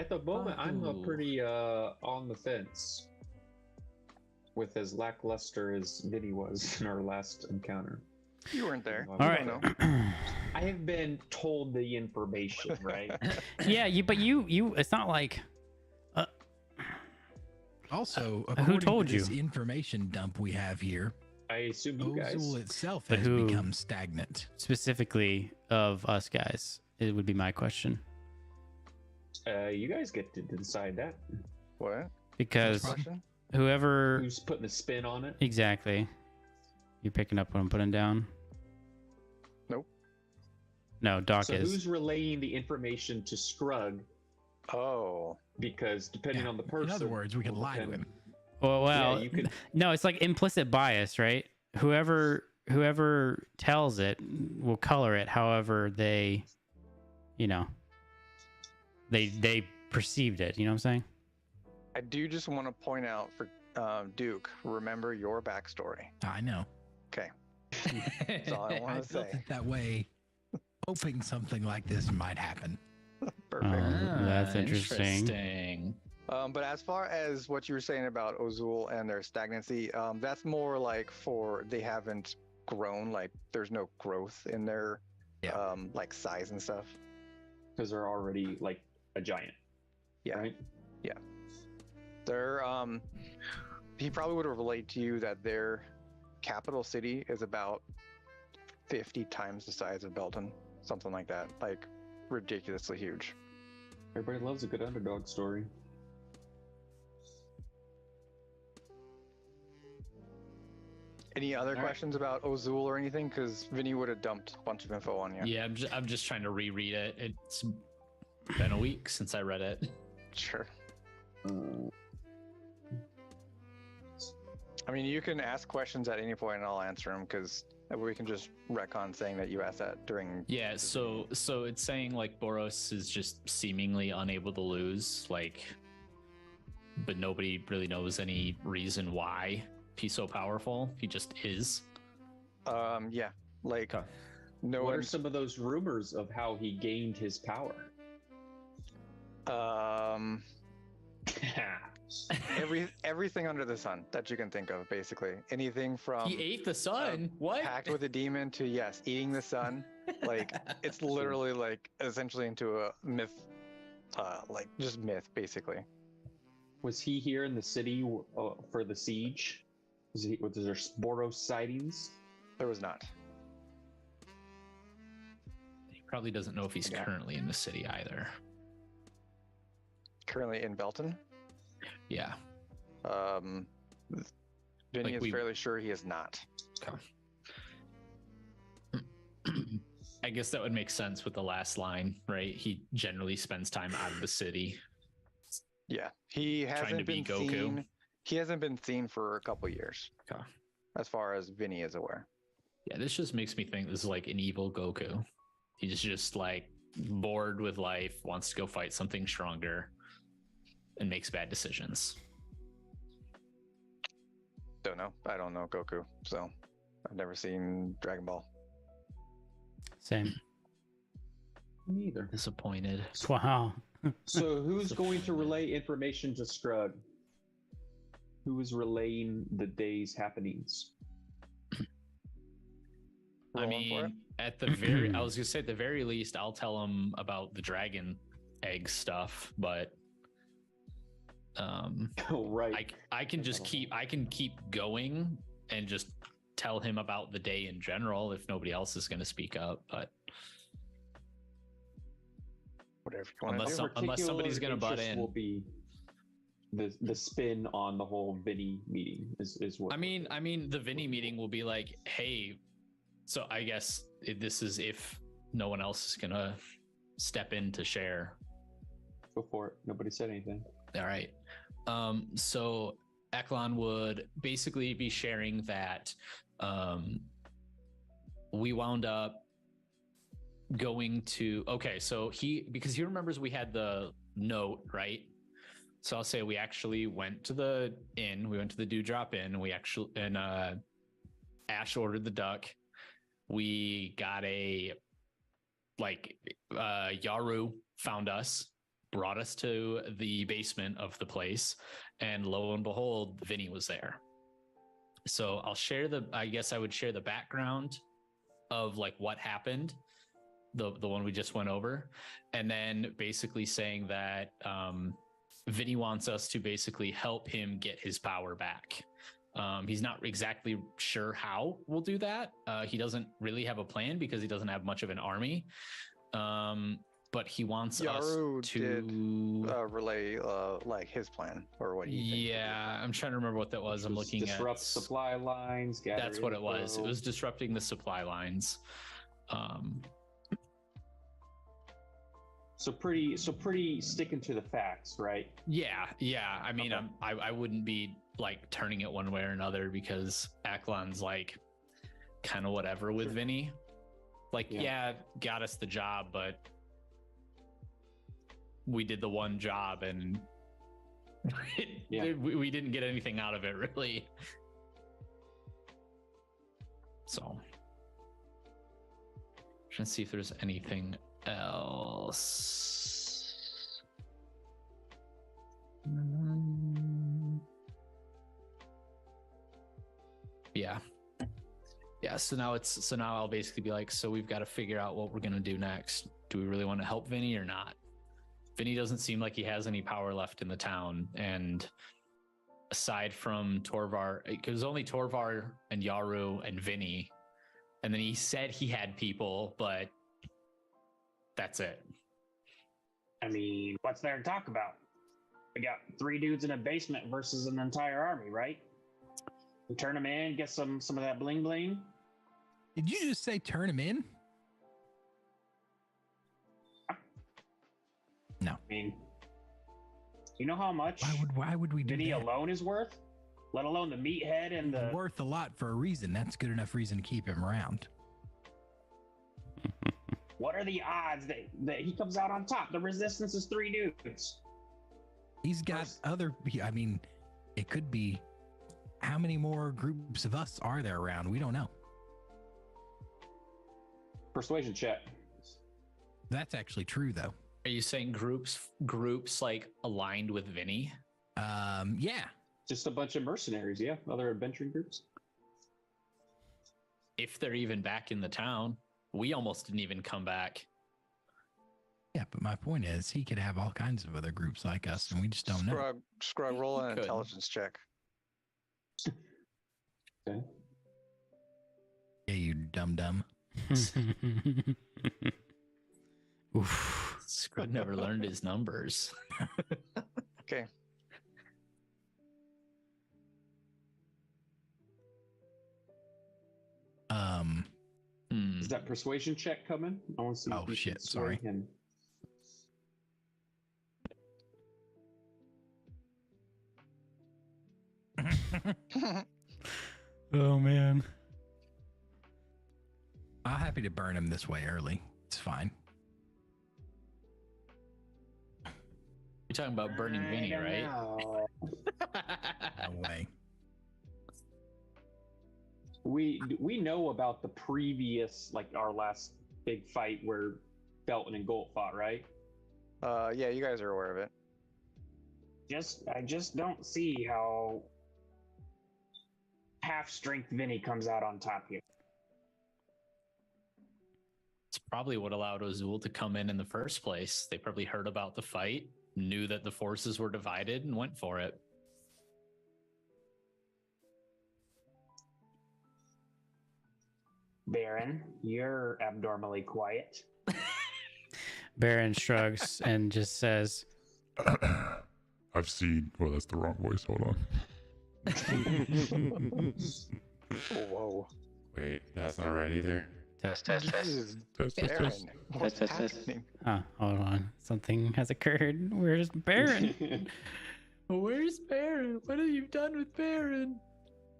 At the moment, I'm Oh. pretty on the fence with as lackluster as Vinny was in our last encounter. You weren't there. All You right. don't know. I have been told the information, right? Yeah, but you. It's not like. Also, who according told to this you? information dump we have here, I assume you guys. Ozul itself But has who- become stagnant. Specifically of us guys, it would be my question. You guys get to decide that. What? Because Question? whoever Who's putting a spin on it? exactly, you picking up what I'm putting down? Nope. No, Doc So is. who's relaying the information to Scrug? Oh. Because depending Yeah, on the person. in other words, we could will lie to depend- him. Well, you could. no, it's like implicit bias, right? Whoever tells it will color it however they, they perceived it. You know what I'm saying? I do just want to point out for Duke, remember your backstory. I know. Okay. That's all I I want to built say. it that way, hoping something like this might happen. Perfect. That's interesting. Interesting. But as far as what you were saying about Ozul and their stagnancy, that's more like they haven't grown, like there's no growth in their Yeah. like size and stuff. Because they're already like a giant. Yeah. Right? They're he probably would have relayed to you that their capital city is about 50 times the size of Belton, something like that, like ridiculously huge. Everybody loves a good underdog story. Any other All right. questions about Ozul or anything? Because Vinny would have dumped a bunch of info on you. Yeah, I'm just trying to reread it. It's been a week since I read it. Sure. I mean, you can ask questions at any point and I'll answer them because we can just retcon saying that you asked that during. Yeah, so it's saying like Boros is just seemingly unable to lose, like, but nobody really knows any reason why he's so powerful. He just is. Yeah, like Okay. no What one. are some of those rumors of how he gained his power? Everything under the sun that you can think of, basically anything from He ate the sun. What? packed with a demon to yes, eating the sun. Like it's literally like essentially into a myth, like just myth basically. Was he here in the city for the siege? Was there Boros sightings? There was not. He probably doesn't know if he's Yeah. currently in the city either. Currently in Belton. Yeah. Vinny Like is fairly sure he is not. I guess that would make sense with the last line, right? He generally spends time out of the city. Yeah, he Trying to hasn't be been Goku. seen. He hasn't been seen for a couple years, Okay. as far as Vinny is aware. Yeah, this just makes me think this is like an evil Goku. He's just like bored with life, wants to go fight something stronger, and makes bad decisions. Don't know. I don't know Goku, so I've never seen Dragon Ball. Same. Neither. Disappointed. Wow. So who's going to relay information to Scrug? Who is relaying the day's happenings? I Rolling for it? mean, at the very, I was gonna say at the very least, I'll tell him about the dragon egg stuff, but Oh, right. I can just keep going and just tell him about the day in general if nobody else is gonna speak up, but Whatever you want to Unless do. some- unless somebody's gonna butt Interest in. will be the spin on the whole Vinny meeting is what I mean, the Vinny meeting will be like, hey, so I guess this is if no one else is gonna step in to share. Go for it. Nobody said anything. All right. So Eklon would basically be sharing that we wound up going to so because he remembers we had the note, right? So I'll say we actually went to the inn, we went to the Dewdrop Inn, and Ash ordered the duck. We got Yaru found us brought us to the basement of the place, and lo and behold, Vinny was there. So I guess I would share the background of like what happened, the one we just went over, and then basically saying that Vinny wants us to basically help him get his power back. He's not exactly sure how we'll do that. He doesn't really have a plan because he doesn't have much of an army. But he wants Yaru us to relay like his plan or what he thinks. Yeah, I'm trying to remember what that was. I'm looking disrupt at supply lines. Gather That's what it was. It info. was disrupting the supply lines. So pretty sticking to the facts, right? Yeah. I mean, Okay. I wouldn't be like turning it one way or another because Aklon's like kind of whatever with Sure. Vinny. Like, Yeah. yeah, got us the job, but we did the one job and Yeah. we didn't get anything out of it really. So, trying to see if there's anything else. Yeah. So now I'll basically be like, so we've got to figure out what we're gonna do next. Do we really want to help Vinny or not? Vinny doesn't seem like he has any power left in the town, and aside from Torvar, it was only Torvar and Yaru and Vinny, and then he said he had people, but that's it. I mean, what's there to talk about? We got 3 dudes in a basement versus an entire army, right? We turn them in, get some of that bling bling. Did you just say turn him in? I mean, you know how much Why would we do Vinny that? alone is worth? Let alone the meathead and He's the. worth a lot for a reason. That's good enough reason to keep him around. What are the odds that he comes out on top? The resistance is 3 dudes. He's got other. I mean, it could be. How many more groups of us are there around? We don't know. Persuasion check. That's actually true, though. Are you saying groups like aligned with Vinny? Yeah. Just a bunch of mercenaries, yeah. Other adventuring groups. If they're even back in the town, we almost didn't even come back. Yeah, but my point is, he could have all kinds of other groups like us, and we just don't know. Scrub, roll an Could. intelligence check. Okay. Yeah, you dumb. Oof. Scrub never learned his numbers. Okay. Is that persuasion check coming? I want to see. Oh, if you shit, can sway sorry. him. Oh man. I'm happy to burn him this way early. It's fine. You're talking about burning Vinny, right? No. No way. We know about the previous, like our last big fight where Belton and Gold fought, right? Yeah, you guys are aware of it. I just don't see how half strength Vinny comes out on top here. It's probably what allowed Ozul to come in the first place. They probably heard about the fight, knew that the forces were divided, and went for it. Baron, you're abnormally quiet. Baron shrugs and just says, I've seen. Well, that's the wrong voice. Hold on. Oh, whoa. Wait, that's not right either. test. Test, test, Baron, test. what's Test. happening? Hold on. Something has occurred. Where's Baron? Where's Baron? What have you done with Baron?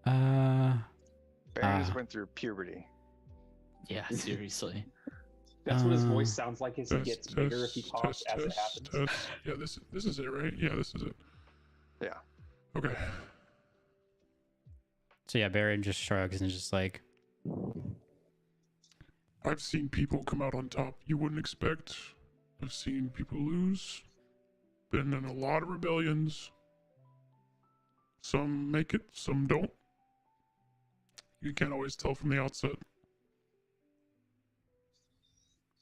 Baron just Ah. went through puberty. Yeah, seriously. That's what his Uh, voice sounds like as he gets bigger if he talks test, as it test, happens. test. Yeah, this is it, right? Yeah, this is it. Yeah. Okay. So yeah, Baron just shrugs and is just like, I've seen people come out on top you wouldn't expect. I've seen people lose. been in a lot of rebellions. Some make it, some don't. You can't always tell from the outset.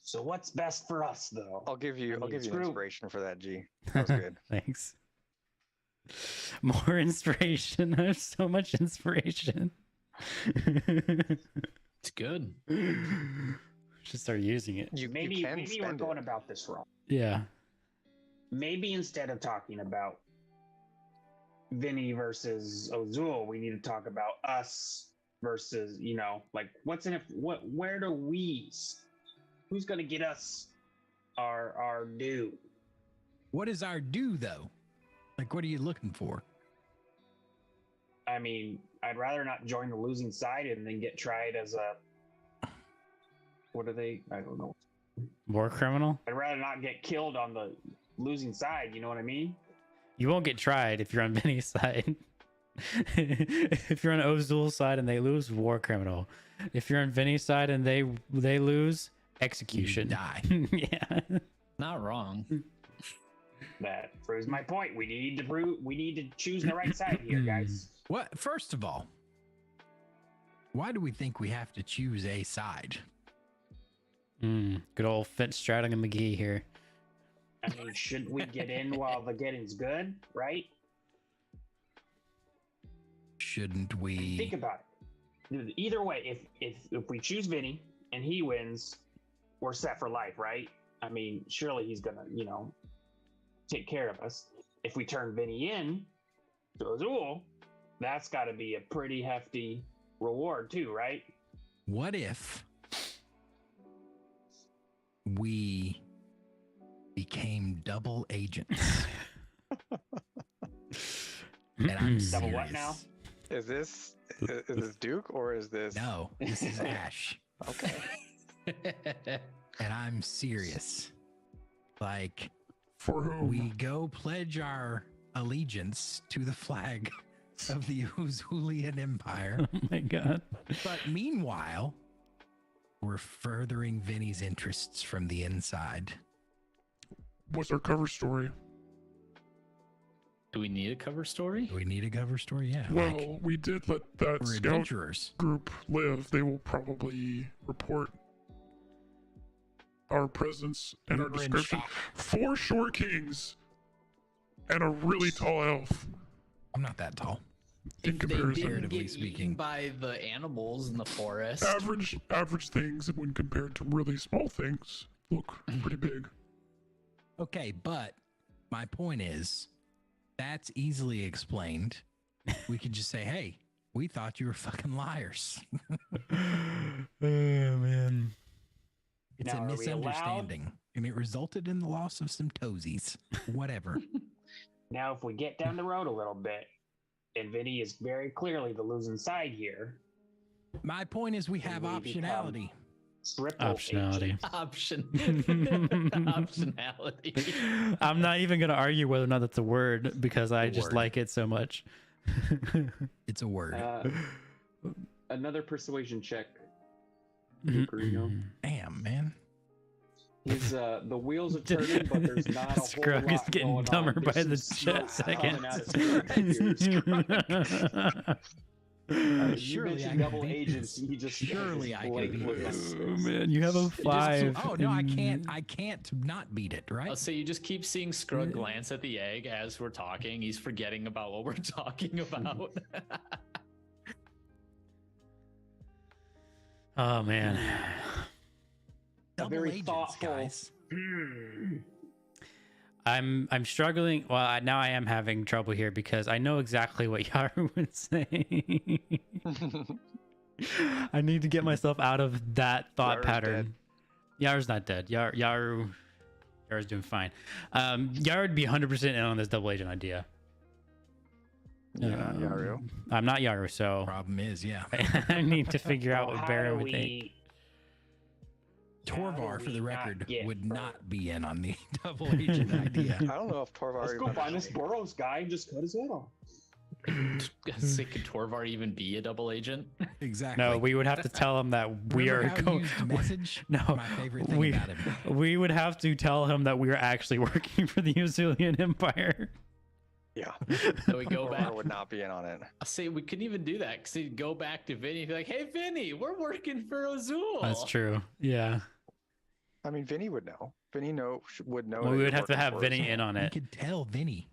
So what's best for us, though? I'll give you I mean, inspiration for that, G. That was good. Thanks. More inspiration. I have so much inspiration. It's good. Should start using it. Maybe can we're spend going it. about this wrong. Yeah. Maybe instead of talking about Vinny versus Ozul, we need to talk about us versus, like what's in it. Where do who's going to get us our due? What is our due, though? Like, what are you looking for? I mean, I'd rather not join the losing side and then get tried as a. What are they? I don't know. War criminal? I'd rather not get killed on the losing side. You know what I mean? You won't get tried if you're on Vinny's side. If you're on Ozul's side and they lose, war criminal. If you're on Vinny's side and they lose, execution. You die. Yeah. Not wrong. That proves my point. We need to choose the right side here, guys. What? First of all, why do we think we have to choose a side? Good old Fitz Stratton and McGee here. I mean, shouldn't we get in while the getting's good, right? Shouldn't we? Think about it. Either way, if we choose Vinny and he wins, we're set for life, right? I mean, surely he's gonna, take care of us. If we turn Vinny in to Azul, that's got to be a pretty hefty reward too, right? What if we became double agents? And I'm serious. Double what now? Is this Duke or is this? No, this is Ash. Okay. And I'm serious. Like, For whom? we go pledge our allegiance to the flag of the Uzulian Empire. Oh my god. But meanwhile, we're furthering Vinny's interests from the inside. What's our cover story? Do we need a cover story? Do we need a cover story? Yeah. Well, we did let that we're scout adventurers. group live. They will probably report our presence and our We're in description. shock. 4 short kings and a really tall elf. I'm not that tall. In If they comparison, didn't Comparatively get speaking. eaten by the animals in the forest. average things when compared to really small things look pretty big. Okay, but my point is that's easily explained. We could just say, hey, we thought you were fucking liars. Oh man. It's Now, a are we misunderstanding. And it resulted in the loss of some toesies. Whatever. Now, if we get down the road a little bit, and Vinny is very clearly the losing side here, My point is we have We become- optionality. triple Optionality. agent. Option. Optionality. I'm not even gonna argue whether or not that's a word because I just Word. like it so much. It's a word. Another persuasion check. Mhm. Reno. Damn, man. His the wheels are turning, but there's not a whole Scrug is lot getting going dumber on. by There's the some smoke coming out of his ears. You Surely I mentioned can double beat agents. this. He just Surely I can blatantly beat was this. Oh man, you have a 5. Oh no, I and- can't not beat it, right? I'll say you just keep seeing Scrug glance at the egg as we're talking. He's forgetting about what we're talking about. Oh man. Double very agents, thoughtful- guys. I'm struggling. Well, now I am having trouble here because I know exactly what Yaru would say. I need to get myself out of that thought Yaru's pattern. Yaru's not dead. Yaru's doing fine. Yaru would be 100% in on this double agent idea. You're not Yaru. I'm not Yaru, so Problem is, yeah. I need to figure out Well, what how Baron do would think. we- Torvar, for we the not record, get would further? not be in on the double agent idea. I don't know if Torvar. Let's go even- find this Boros guy and just cut his head off. Say, could Torvar even be a double agent? Exactly. No, we would have to tell him that we Remember are how he going. used message? No, My favorite thing about him. we would have to tell him that we are actually working for the Yuzulian Empire. Yeah. So we go back. Torvar would not be in on it. I say we couldn't even do that because he'd go back to Vinny and be like, "Hey, Vinny, we're working for Azul." That's true. Yeah. I mean, Vinny would know. Vinny would know. Well, that we you're would have to working have for Vinny us. in on We it. could tell Vinny.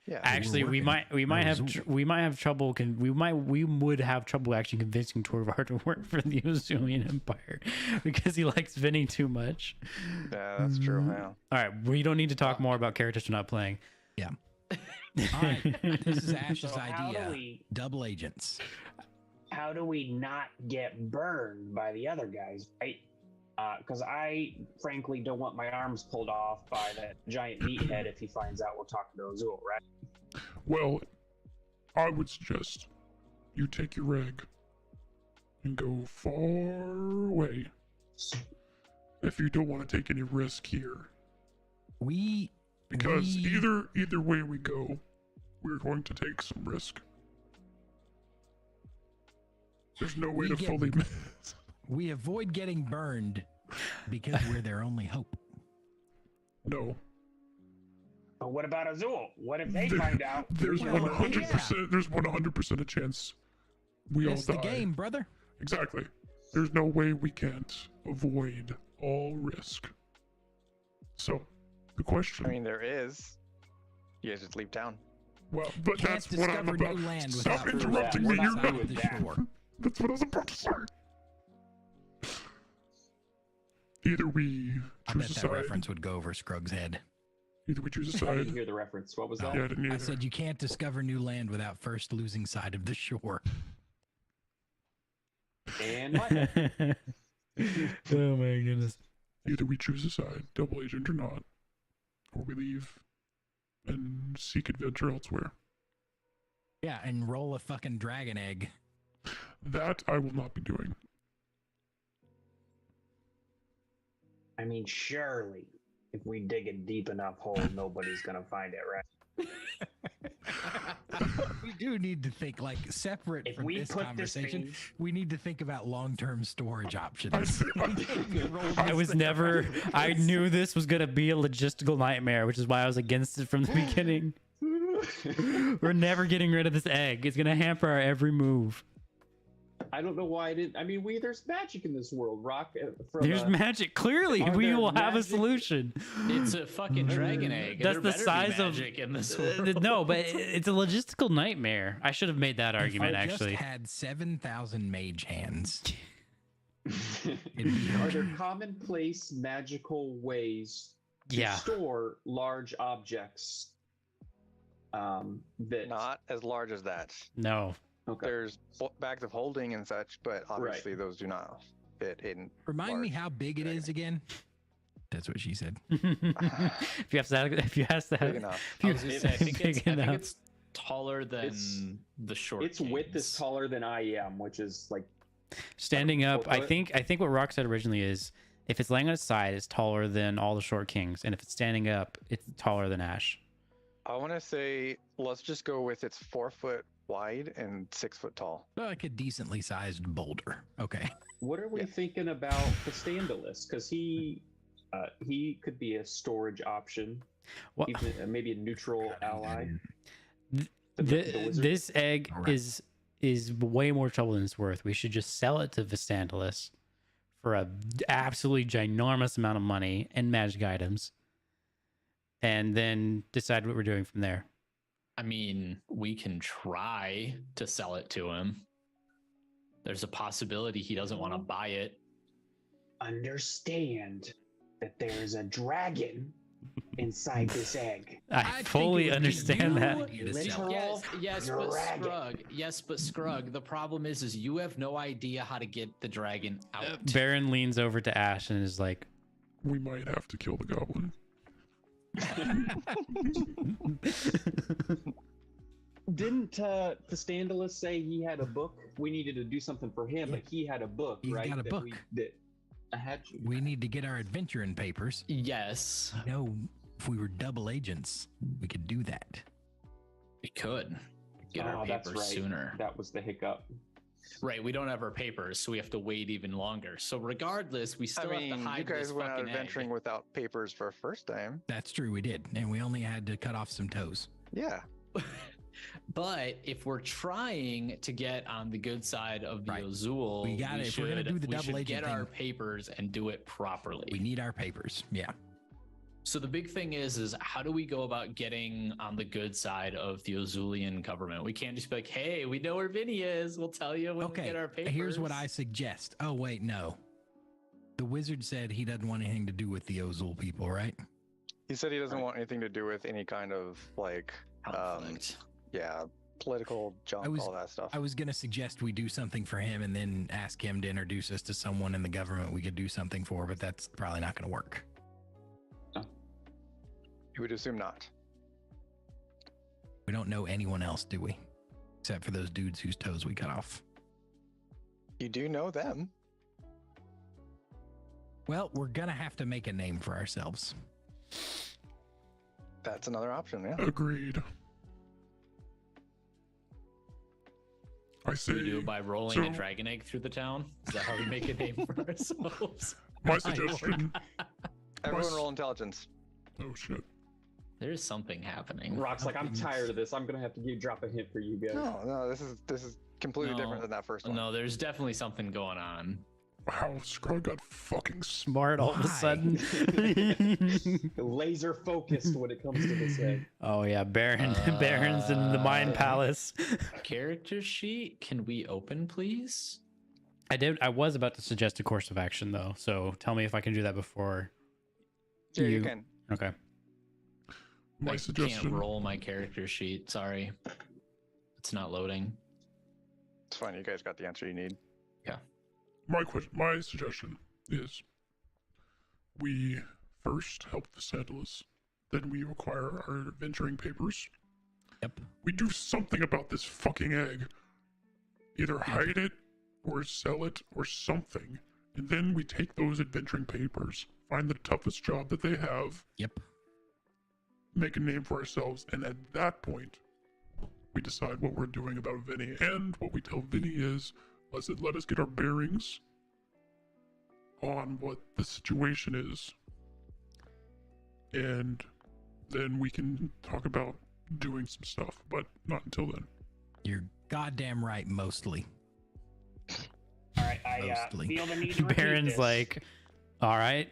Yeah. Actually, we working might for Azul. we might have trouble. We would have trouble actually convincing Torvar to work for the Yuzulian Empire because he likes Vinny too much. Yeah, that's true. Yeah. All right, we don't need to talk more about characters we're not playing. Yeah. All right. This is Ash's So how do idea. we Double agents. how do we not get burned by the other guys, right? Because I frankly don't want my arms pulled off by that giant meathead if he finds out we're talking to Azul, right? Well, I would suggest you take your egg and go far away if you don't want to take any risk here. Because either way we go, we're going to take some risk. There's no way We to get- fully we avoid getting burned because we're their only hope. No. But what about Azul? What if they There- find out? There's we know where he is? 100%. There's 100% a chance we That's all the die. game, brother. Exactly. There's no way we can't avoid all risk. So, the question. I mean, there is. You guys just leave town. Well, but Can't that's what I'm discover about. new land Stop without interrupting we're me. not You're done not. with the that. shore. That's what I was about to say. Either we I choose bet a that side. reference would go over Scrug's head. Either we choose a I didn't side. hear the reference. What was that? Yeah, I didn't I either. said you can't discover new land without first losing sight of the shore. And what? Oh my goodness. Either we choose a side, double agent or not, or we leave and seek adventure elsewhere. Yeah, and roll a fucking dragon egg. That I will not be doing. I mean, surely if we dig a deep enough hole, nobody's gonna find it, right? We do need to think like separate If from we this put this conversation. thing- We need to think about long-term storage I, options. I was never. I knew this was gonna be a logistical nightmare, which is why I was against it from the beginning. We're never getting rid of this egg. It's gonna hamper our every move. I don't know why I didn't. I mean, there's magic in this world. Rock. There's magic. Clearly, Are we there will have a magic- solution. It's a fucking dragon egg. That's There the better be size of- magic in this world. No, but it's a logistical nightmare. I should have made that argument If I actually. just had 7,000 mage hands. Are there commonplace magical ways to Yeah. store large objects? That Not as large as that. No. okay. There's bags of holding and such, but obviously those do not fit in. Remind me large how big it dragon is again. That's what she said. if you have to Big have, enough. I was gonna say, I think big it's enough. taller than It's- the short. Its width is kings. taller than I am, which is like Standing up, 4 I foot? think what Rock said originally is if it's laying on its side, it's taller than all the short kings, and if it's standing up, it's taller than Ash. I want to say, let's just go with it's 4 foot wide and 6 foot tall. Like a decently sized boulder. Okay. what are we Yeah. thinking about the Standalus? Because he could be a storage option, Well, even maybe a neutral ally. th- The wizard? this egg Alright. is way more trouble than it's worth. We should just sell it to Vistandalus for a absolutely ginormous amount of money and magic items, and then decide what we're doing from there. I mean, we can try to sell it to him. There's a possibility he doesn't want to buy it. Understand that there is a dragon inside this egg. I think fully it would be understand you that. to sell it. Yes, but Dragon. Scrug. The problem is you have no idea how to get the dragon out. Baron leans over to Ash and is like, We might have to kill the goblin. Didn't the Standalus say he had a book? We needed to do something for him, but he had a book, He's right? got a that book. that I had you. We need to get our adventuring papers. Yes, No, if we were double agents, we could do that. we could. get our that's papers right. sooner. That was the hiccup. Right, we don't have our papers, so we have to wait even longer. So regardless, we still I mean, have to hide you guys this went out fucking adventuring egg. without papers for a first time. That's true, we did, and we only had to cut off some toes. Yeah. But if we're trying to get on the good side of the Right. Ozul, We got it. If we're gonna do the we double should agent get our thing- papers and do it properly. We need our papers. Yeah. So the big thing is how do we go about getting on the good side of the Ozulian government? We can't just be like, hey, we know where Vinny is. We'll tell you when we Okay. get our papers. Here's what I suggest. Oh wait, no. The wizard said he doesn't want anything to do with the Ozul people, right? He said he doesn't want anything to do with any kind of like, conflict. yeah, political junk, all that stuff. I was gonna suggest we do something for him and then ask him to introduce us to someone in the government we could do something for, but that's probably not gonna work. You would assume not. We don't know anyone else, do we? Except for those dudes whose toes we cut off. You do know them. Well, we're gonna have to make a name for ourselves. That's another option, yeah. Agreed. I say Do we do it by rolling so- a dragon egg through the town? Is that how we make a name for ourselves? my suggestion. Everyone s- roll intelligence. Oh shit. There's something happening. Rock's like, I'm tired of this. I'm gonna have to drop a hint for you guys. No, this is completely No. different than that first one. No, there's definitely something going on. Wow, Scrug got fucking Smart all of a Why? sudden. Laser focused when it comes to this egg. Oh yeah, Baron's in the Mind Palace. Character sheet, can we open, please? I was about to suggest a course of action though, so tell me if I can do that before. Yeah, you can. Okay. My I suggestion. can't roll my character sheet. Sorry, it's not loading. It's fine. You guys got the answer you need. My suggestion is we first help the Sandalus, then we acquire our adventuring papers. Yep. We do something about this fucking egg. Either hide it or sell it or something. And then we take those adventuring papers, find the toughest job that they have, Yep. make a name for ourselves, and at that point, we decide what we're doing about Vinny. And what we tell Vinny is, let us get our bearings on what the situation is. And then we can talk about doing some stuff, but not until then. You're goddamn right, mostly. All right, I Mostly. feel the need to repeat Baron's this. like, all right.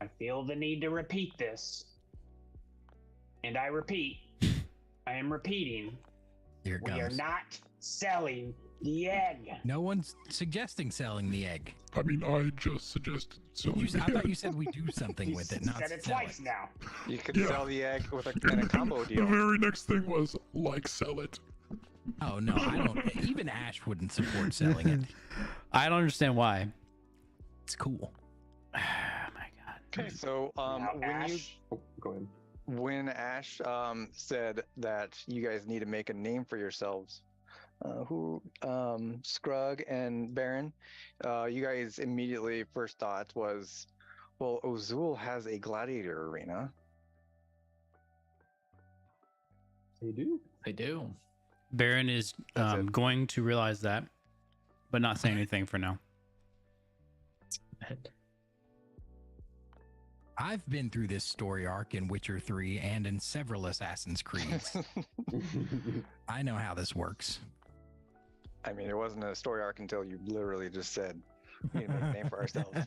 I feel the need to repeat this. And I repeat, I am repeating, Here it we are comes. not selling the egg. No one's suggesting selling the egg. I mean, I just suggested selling I the thought egg. you said we do something You with it, not said it sell twice it. now. You could Yeah. sell the egg with in a combo The deal. very next thing was, sell it. Oh no, I don't. Even Ash wouldn't support selling it. I don't understand why. It's cool. Oh my god. Okay, so Now, when you Ash, Go ahead. when Ash said that you guys need to make a name for yourselves, Scrug and Baron, you guys immediately first thought was, well, Ozul has a gladiator arena. They do. They do. Baron is That's it. going to realize that, but not say anything for now. I've been through this story arc in Witcher 3 and in several Assassin's Creeds. I know how this works. I mean, it wasn't a story arc until you literally just said we need to make a name for ourselves.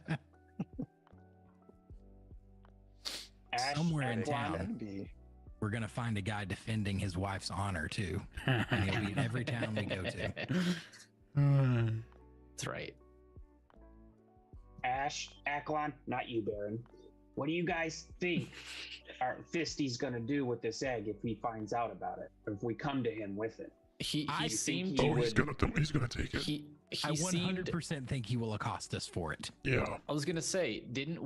Ash, Somewhere in and town. Wanda. That'd be We're gonna find a guy defending his wife's honor too, and he'll be in every town we go to. That's right. Ash, Aklon, not you, Baron. What do you guys think our Fisty's gonna do with this egg if he finds out about it? If we come to him with it? He I seemed think Oh, he's gonna take it. he I seemed 100% think he will accost us for it. Yeah. I was gonna say, didn't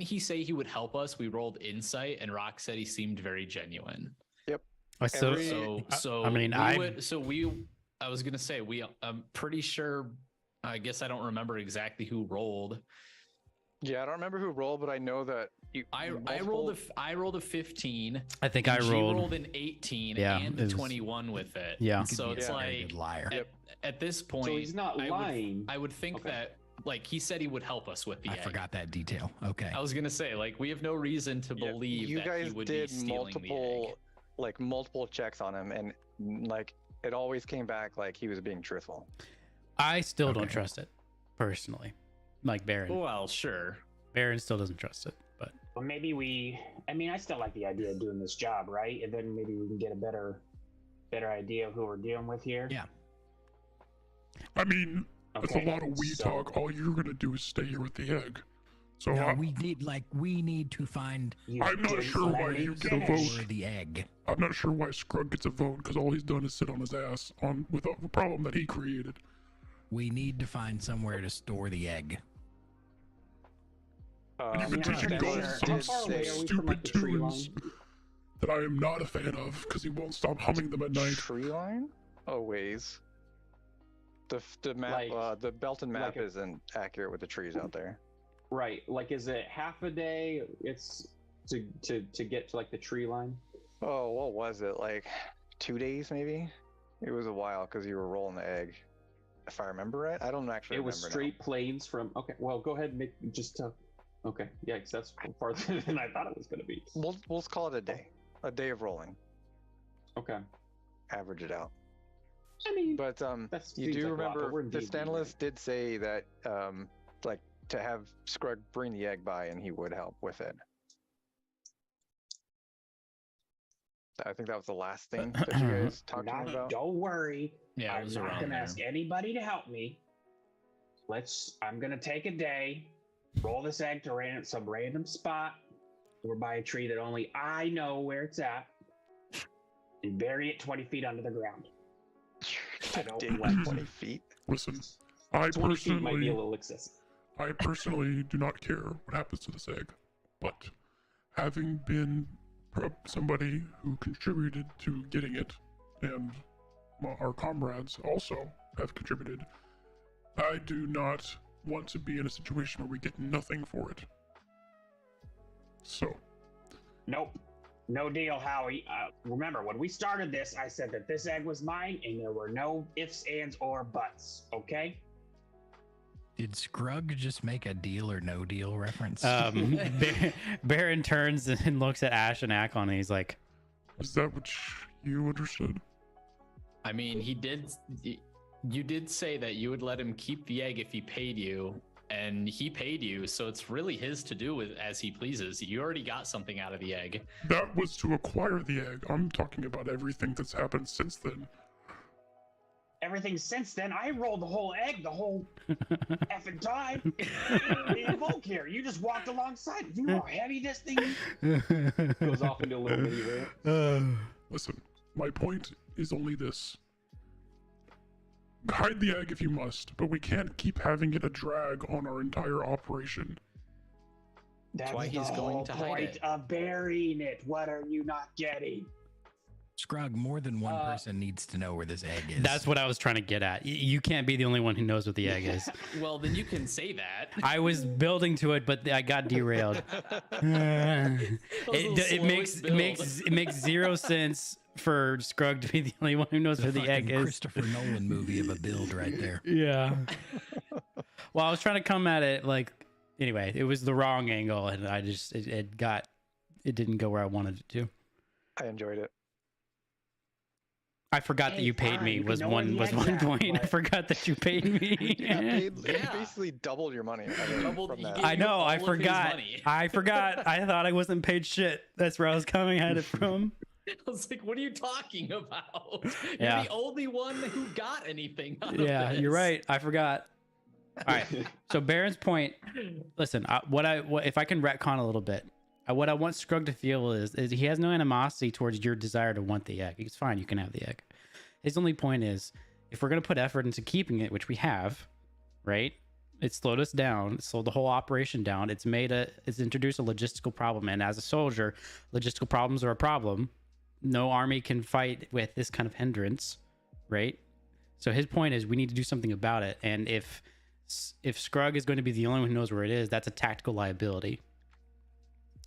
he say he would help us? We rolled insight, and Rock said he seemed very genuine. So, Every- So I mean, I was gonna say I'm pretty sure. I guess I don't remember exactly who rolled, Yeah, I don't remember who rolled, but I know that I rolled a 15. I think and I G rolled. rolled an 18 Yeah, and it a was- 21 with it. Yeah. So it's Yeah, very like good liar. at this point, So he's not lying. I would think Okay. that like he said he would help us with the I egg. forgot that detail. Okay. I was gonna say like we have no reason to Yeah, believe you that guys he would did be stealing the egg. multiple checks on him, and like it always came back like he was being truthful. I still don't Okay. trust it, personally. Like Baron. Well, sure. Baron still doesn't trust it, but Well, maybe I mean, I still like the idea of doing this job, right? And then maybe we can get a better idea of who we're dealing with here. Yeah. I mean, that's a Okay, lot of we so- talk. All you're gonna do is stay here with the egg. So No, we need to find You I'm not didn't sure let why me you get a finish. vote. for the egg. I'm not sure why Scrug gets a vote because all he's done is sit on his ass on with a problem that he created. We need to find somewhere to store the egg. And you mean, can how teach him far- goals how some far away are we from, stupid like, the tree tunes line? that I am not a fan of because he won't stop humming them at night. Tree line? Oh, ways. The map, Like- the Belton map like a- isn't accurate with the trees out there. Right. Like, is it half a day? It's to get to like the tree line. Oh, what was it? Like 2 days, maybe? It was a while because you were rolling the egg. If I remember right, I don't actually It remember. was straight plains from. Okay. Well, go ahead and make just tell. Okay. Yeah, because that's farther than I thought it was going to be. Now. We'll call it a day of rolling. Okay. Average it out. I mean, But That you seems do like a lot, but remember we're in the D&D, Stanless did say that like to have Scrug bring the egg by and he would help with it. I think that was the last thing that you guys talked to him Not, about. don't worry. Yeah, it I'm was not around gonna there. ask anybody to help me. I'm gonna take a day, roll this egg to some random spot or by a tree that only I know where it's at, and bury it 20 feet under the ground. I don't Dig want 20 feet. Listen, I 20 feet might be a personally, little excessive. I personally do not care what happens to this egg, but having been somebody who contributed to getting it, and our comrades also have contributed, I do not want to be in a situation where we get nothing for it. So, Nope. No deal, Howie. Remember, when we started this, I said that this egg was mine, and there were no ifs, ands, or buts. Okay? Did Scrug just make a deal or no deal reference? Baron turns and looks at Ash and Akon, and he's like, is that what you understood? I mean, you did say that you would let him keep the egg if he paid you, and he paid you, so it's really his to do with as he pleases. You already got something out of the egg. That was to acquire the egg. I'm talking about everything that's happened since then. Everything since then, I rolled the whole egg the whole effing time. In bulk here. You just walked alongside. You know how heavy this thing is? Goes off into a little mini rant. Listen, my point is only this. Hide the egg if you must, but we can't keep having it a drag on our entire operation. That's why he's the going whole to hide point it. of burying it. What are you not getting? Scrug, more than one person needs to know where this egg is. that's what I was trying to get at. You can't be the only one who knows what the egg is. Well, then you can say that. I was building to it, but I got derailed. It makes zero sense for Scrug to be the only one who knows where the the egg fucking is. Christopher Nolan movie of a build right there. Yeah. Well, I was trying to come at it like, anyway, it was the wrong angle, and I just it didn't go where I wanted it to. I enjoyed it. I forgot that Hey, you paid fine, me you was can know where one the was egg's one at, point. I but- forgot that you paid me. You got paid Yeah. basically doubled your money. I mean, Doubled- from he that. gave I know. all I of his forgot. money. I forgot. I thought I wasn't paid shit. That's where I was coming at it from. I was like, what are you talking about? Yeah. You're the only one who got anything out of Yeah, this. you're right. I forgot. All right. So Baron's point. Listen, what if I can retcon a little bit? What I want Scrug to feel is he has no animosity towards your desire to want the egg. It's fine. You can have the egg. His only point is, if we're gonna put effort into keeping it, which we have, right? It's slowed us down. It slowed the whole operation down. It's introduced a logistical problem. And as a soldier, logistical problems are a problem. No army can fight with this kind of hindrance, right? So his point is we need to do something about it. And if if Scrug is going to be the only one who knows where it is, that's a tactical liability.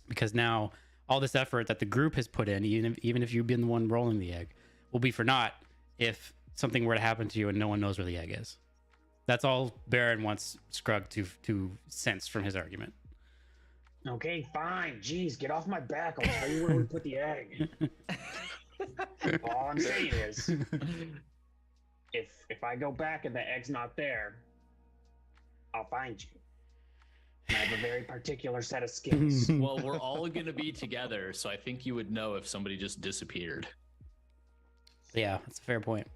Because now all this effort that the group has put in, even if you've been the one rolling the egg, will be for naught if something were to happen to you and no one knows where the egg is. That's all Baron wants Scrug to sense from his argument. Okay, fine. Jeez, get off my back. I'll tell you where we put the egg. All I'm saying is, if I go back and the egg's not there, I'll find you. I have a very particular set of skills. Well, we're all going to be together, so I think you would know if somebody just disappeared. Yeah, that's a fair point.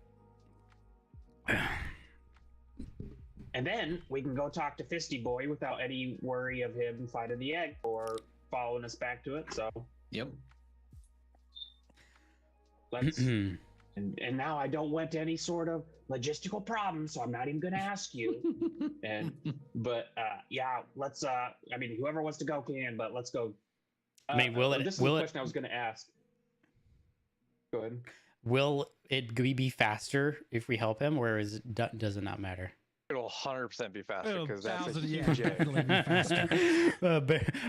And then we can go talk to Fisty Boy without any worry of him finding the egg or following us back to it. So, Yep. let's. and now I don't want any sort of logistical problem, so I'm not even going to ask you. But yeah, let's. I mean, whoever wants to go can, but let's go. I mean, will it? This is Will the it? question I was going to ask. Go ahead. Will it be faster if we help him, or does it not matter? It'll 100% be faster It'll because that's a 1,000 yeah, huge egg. definitely be faster.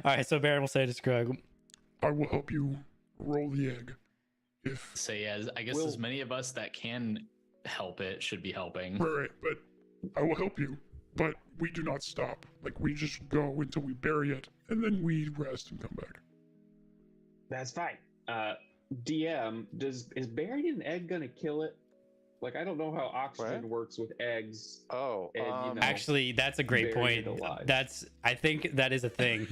All right, so Baron will say to Scrug, I will help you roll the egg. If So yeah, I guess as many of us that can help it should be helping. right, but I will help you. But we do not stop. Like we just go until we bury it, and then we rest and come back. That's fine. DM, is burying an egg gonna kill it? Like, I don't know how oxygen What? works with eggs. Oh, And, you know, actually, that's a great buried point. alive. I think that is a thing.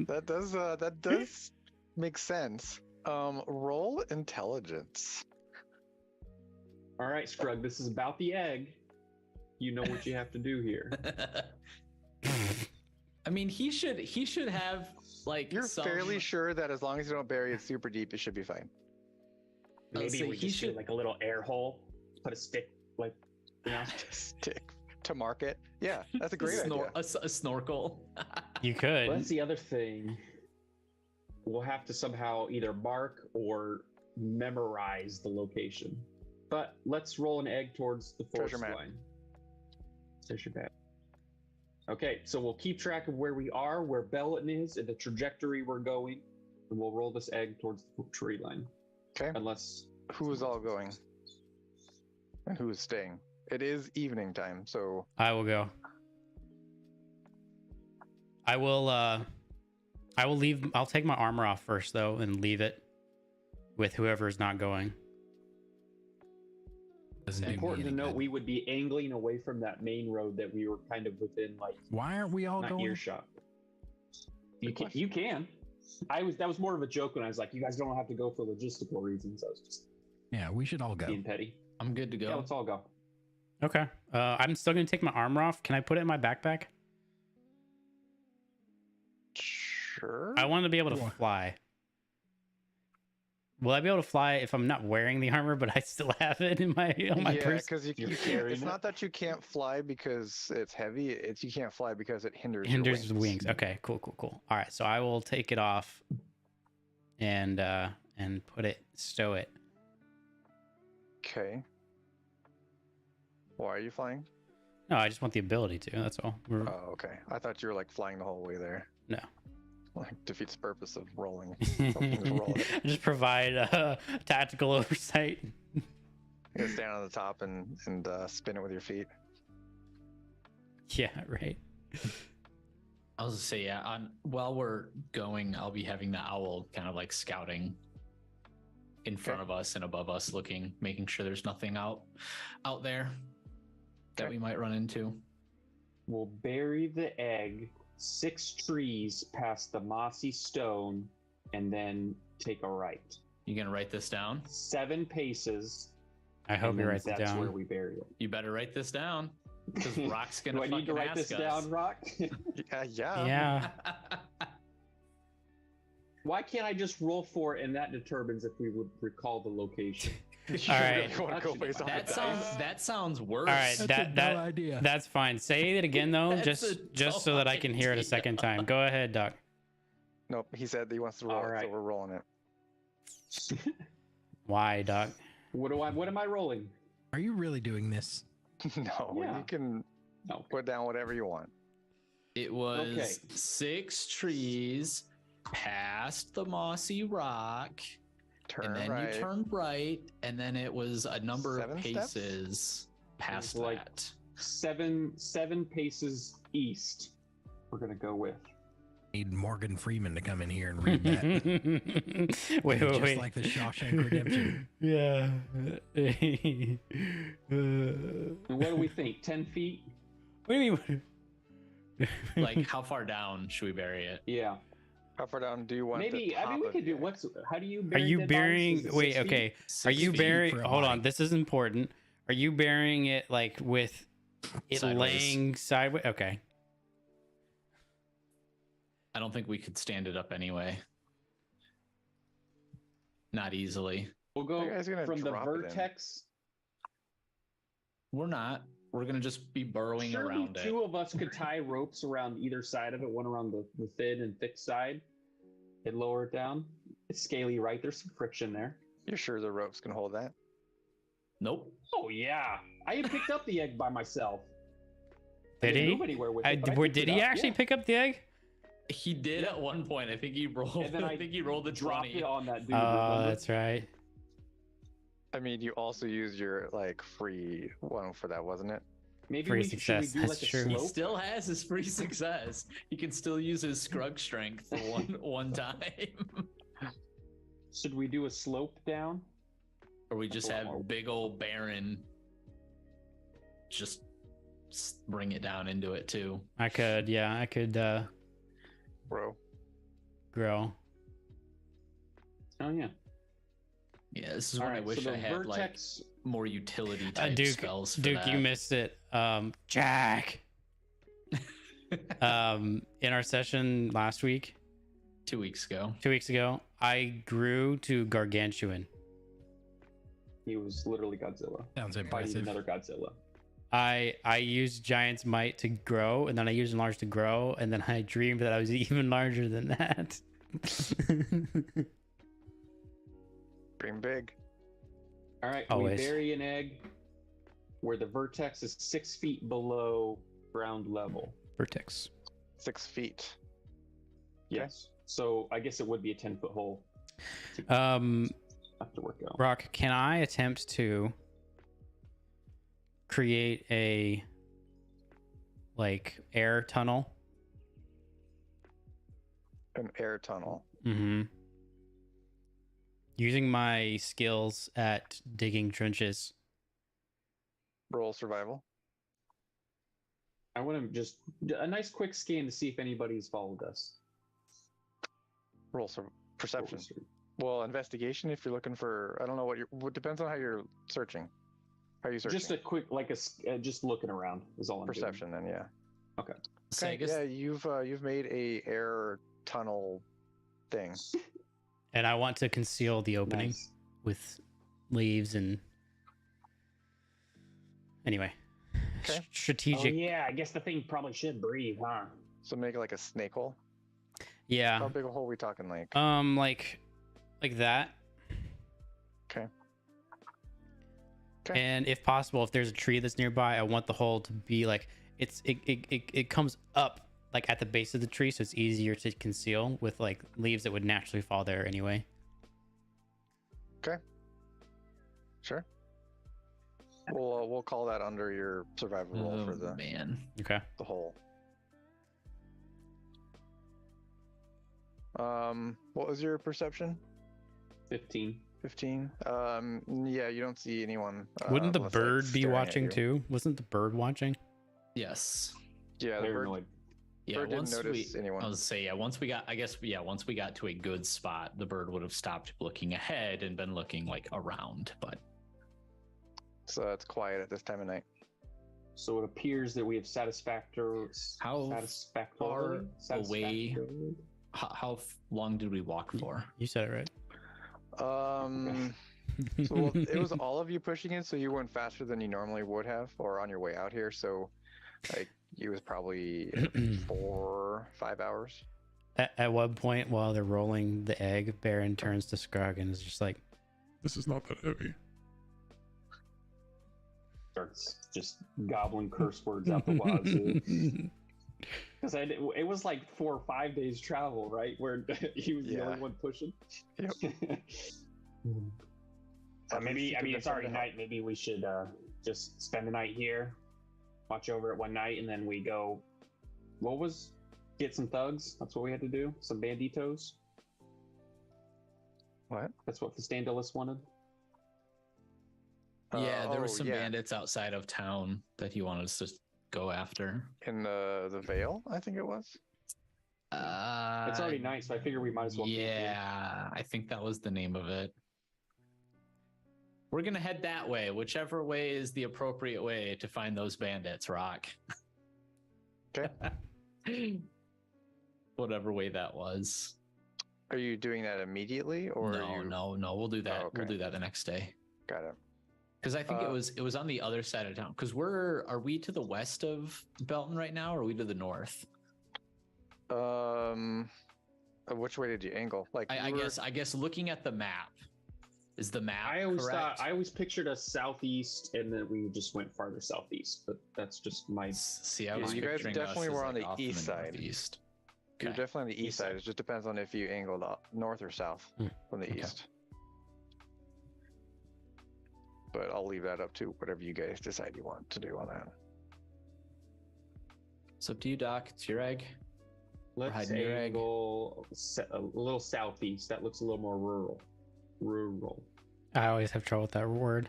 that does make sense. Roll intelligence. All right, Scrug, this is about the egg. You know what you have to do here. I mean, he should have like You're some... fairly sure that as long as you don't bury it super deep, it should be fine. Maybe say we he just do should- like a little air hole, put a stick, like, you know. Stick to mark it. Yeah, that's a great idea. A snorkel. You could. That's the other thing. We'll have to somehow either mark or memorize the location. But let's roll an egg towards the forest Treasure map. line. Treasure map. Okay, so we'll keep track of where we are, where Belton is, and the trajectory we're going, and we'll roll this egg towards the tree line. Okay. Unless Who is all going? And who is staying? It is evening time, so I will go. I will leave. I'll take my armor off first, though, and leave it with whoever is not going. Doesn't do me important to any note, good. we would be angling away from that main road that we were kind of within, like, Why aren't we all not going? earshot. You can. You can. That was more of a joke when I was like, you guys don't have to go for logistical reasons. I was just Yeah, we should all go. being petty. I'm good to go. Yeah, let's all go. Okay. I'm still gonna take my armor off. Can I put it in my backpack? sure. I want to be able to Sure. fly. Will I be able to fly if I'm not wearing the armor, but I still have it in my on my yeah, person? because you You're can't. carrying It's it. not that you can't fly because it's heavy. It's you can't fly because it hinders. Hinders your the wings. Okay, cool. All right, so I will take it off and put it, stow it. Okay. Why are you flying? No, I just want the ability to. That's all. Oh, okay. I thought you were like flying the whole way there. No. Like defeats the purpose of rolling. Something's rolling. Just provide tactical oversight. You gotta stand on the top and spin it with your feet. Yeah, right. I was gonna say, yeah. While we're going, I'll be having the owl kind of like scouting in front of us and above us, looking, making sure there's nothing out there that Okay. we might run into. We'll bury the egg 6 trees past the mossy stone, and then take a right. You gonna write this down? 7 paces. I hope and you then write it that's where down. we bury it. You better write this down because Rock's gonna Do I need to fucking write ask this us. down, Rock? Yeah. Yeah. Why can't I just roll for it and that determines if we would recall the location? You All right. really want to go based on that the sounds dice. that sounds worse. All right, That's that a dumb idea. that's fine. Say it again though, That's a just so dumb that I can hear it a idea. second time. Go ahead, Doc. Nope. He said that he wants to roll All it, so right. we're rolling it. Why, Doc? What am I rolling? Are you really doing this? No, Yeah. you can Okay. Put down whatever you want. It was Okay. 6 trees past the mossy rock, Turn and then right. you turn right, and then it was a number 7 of steps? paces past like- that. 7 paces east. We're gonna go with. Need Morgan Freeman to come in here and read that. wait, Just wait. like the Shawshank Redemption. Yeah. And what do we think? 10 feet? What do you mean? Like, how far down should we bury it? Yeah. How far down do you want? Maybe. The I top mean, we of could the do. egg? What's? How do you? Are Bury you dead bodies? burying? Is it Wait, 6 feet? okay. Are 6 you feet. burying? for a Hold body. on, this is important. Are you burying it like with it Sideways. laying sideways? Okay. I don't think we could stand it up anyway. Not easily. We'll You go guys gonna from the drop it in. vertex. We're not. We're gonna just be burrowing Surely around it. 2 of us could tie ropes around either side of it, one around the thin and thick side, and lower it down. It's scaly, right? There's some friction there. You're sure the ropes can hold that? Nope. Oh yeah, I had picked up the egg by myself. I Did didn't he? move anywhere with it, but I Where picked did it he up, actually yeah. pick up the egg? He did at one point. I think he rolled. And then I think he rolled a Dropped 20. it on that dude. Oh, remember? that's right. I mean, you also used your like free one for that, wasn't it? Maybe Free should we success, do that's like true. a He slope? still has his free success. He can still use his scrug strength one time. Should we do a slope down? Or we just Couple have more. big old Baron just bring it down into it too. I could Bro. grow. Oh yeah. Yeah, this is All when I right, wish so I the had like vertex. more utility type Duke, spells for Duke, that. you missed it. Jack. In our session last week, 2 weeks ago. 2 weeks ago, I grew to gargantuan. He was literally Godzilla. Sounds Fighting impressive. another Godzilla. I used Giant's Might to grow, and then I used Enlarge to grow, and then I dreamed that I was even larger than that. Dream big. All right, Always. we bury an egg where the vertex is 6 feet below ground level. Vertex. 6 feet. Yes. So I guess it would be a 10-foot hole. Have to work out. Rock, can I attempt to create a like air tunnel? An air tunnel. Mm-hmm. Using my skills at digging trenches. Roll survival. I want to just a nice quick scan to see if anybody's followed us. Roll perception. Well, investigation if you're looking for. I don't know what you're. What depends on how you're searching. How are you searching? Just a quick, like just looking around is all I'm perception. Then yeah. So I Okay, guess yeah, you've made a air tunnel thing. And I want to conceal the doing. opening Nice. with leaves and anyway. Okay. Oh Strategic. yeah, I guess the thing probably should breathe, huh? So make it like a snake hole. Yeah. How big a hole are we talking? Like Like that. Okay. Okay. And if possible, if there's a tree that's nearby, I want the hole to be like it comes up like at the base of the tree, so it's easier to conceal with like leaves that would naturally fall there anyway. sure. We'll call that under your survival roll for the man. Okay. the hole. What was your perception? 15. 15. Yeah, you don't see anyone. Wouldn't the unless, like, bird be staring at watching you. too? Wasn't the bird watching? Yes. Yeah, the bird, Paranoid. Yeah. bird didn't once notice we, anyone. I was say, yeah. Once we got, I guess, yeah. Once we got to a good spot, the bird would have stopped looking ahead and been looking like around. But So it's quiet at this time of night. So it appears that we have satisfactory. How satisfactorily? far away- Satisfactorily? how long did we walk for? You said it right. So well, it was all of you pushing it, so you went faster than you normally would have, or on your way out here. So, like, it was probably 4-5 hours. At one point, while they're rolling the egg, Baron turns to Scrog and is just like, This is not that heavy. starts just gobbling curse words out the wazoo. Because it was like 4 or 5 days travel, right? Where he was the only one pushing. Yep. Maybe, I mean, it's already night. Maybe we should just spend the night here, watch over it one night, and then we go. Get some thugs? That's what we had to do. Some banditos. What? That's what Festandalus wanted. Yeah, there were some bandits outside of town that he wanted us to go after. In the Vale, I think it was. It's already night, so I figure we might as well. Yeah, I think that was the name of it. We're gonna head that way, whichever way is the appropriate way to find those bandits, Rock. Okay. Whatever way that was. Are you doing that immediately, or No. We'll do that. Oh, okay. We'll do that the next day. Got it. Because I think it was on the other side of town. Because are we to the west of Belton right now, or are we to the north? Which way did you angle? Like I guess looking at the map, is the map I always pictured us southeast, and then we just went farther southeast. But that's just my. See, I was you guys picturing definitely us were as, on like, the off east in side. northeast. You're Okay. definitely on the east side. It just depends on if you angled north or south from the east. But I'll leave that up to whatever you guys decide you want to do on that. It's up to you, Doc. It's your egg. Let's hiding your egg. angle a little southeast. That looks a little more rural. Rural. I always have trouble with that word.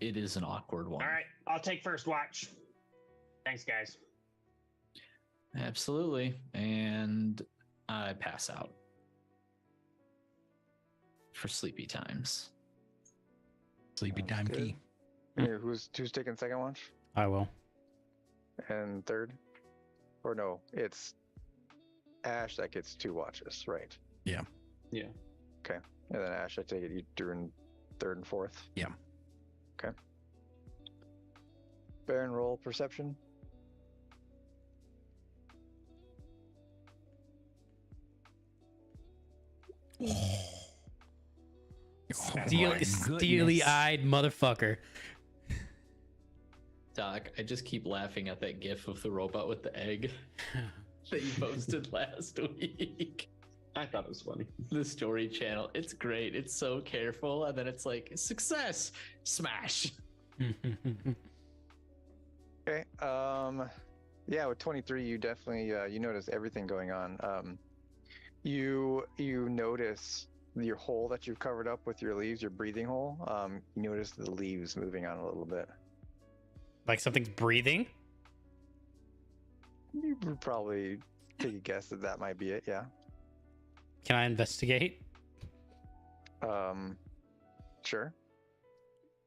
It is an awkward one. All right, I'll take first watch. Thanks, guys. Absolutely. And I pass out for sleepy times. Sleepy time good. key. Here, who's taking second watch I will. and third? Or no, it's Ash that gets 2 watches, right? Yeah. Okay. And then Ash, I take it you doing third and fourth? Yeah. Okay. Baron roll perception. Steely-eyed motherfucker. Doc, I just keep laughing at that gif of the robot with the egg that you posted last week. I thought it was funny. The story channel. It's great. It's so careful. And then it's like, success, smash. Okay. Yeah, with 23, you definitely you notice everything going on. You notice your hole that you've covered up with your leaves, your breathing hole. You notice the leaves moving on a little bit. Like something's breathing? You would probably take a guess that might be it. Yeah. Can I investigate? Sure.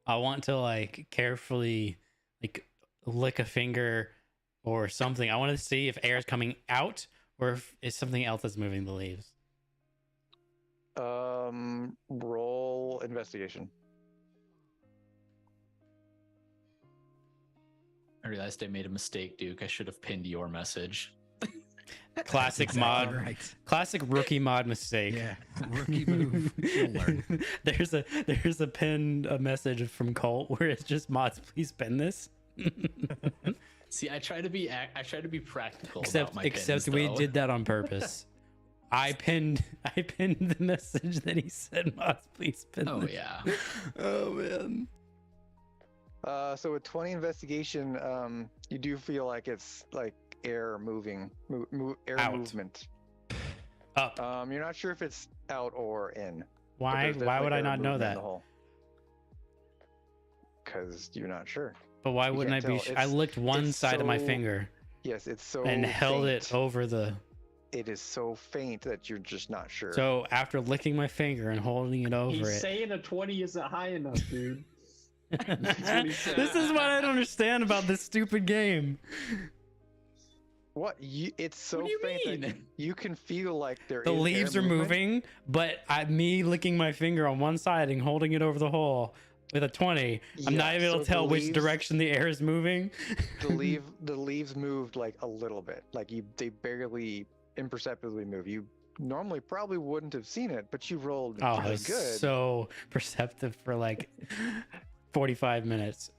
I want to like carefully like lick a finger or something. I want to see if air is coming out or if it's something else that's moving the leaves. Roll investigation. I realized I made a mistake, Duke. I should have pinned your message. Classic mod, Right. classic rookie mod mistake. Yeah. Rookie move. You'll learn. There's a pinned message from Colt where it's just mods, please pin this. See, I try to be practical. Except about my pins, we though. did that on purpose. I pinned the message that he said, mods, please pin Oh this. yeah. Oh man. So with 20 investigation, you do feel like it's like air moving, air Out. movement. Up. You're not sure if it's out or in. Why would I not know that? Because you're not sure. But why You wouldn't I can't be? tell. I licked one it's side of my so finger Yes, it's so and held it faint. over the. It is so faint that you're just not sure. So after licking my finger and holding it over He's it, saying a 20 isn't high enough, dude. what he said. this is what I don't understand about this stupid game. What? It's so What do you faint that mean? you can feel like there The is leaves air are movement. moving, but me licking my finger on one side and holding it over the hole with a 20, I'm not Yeah, even able so to tell the which leaves- direction the air is moving. The leaves moved like a little bit, like they barely imperceptibly move. normally probably wouldn't have seen it, but you rolled Oh, really it's good. so perceptive for like 45 minutes.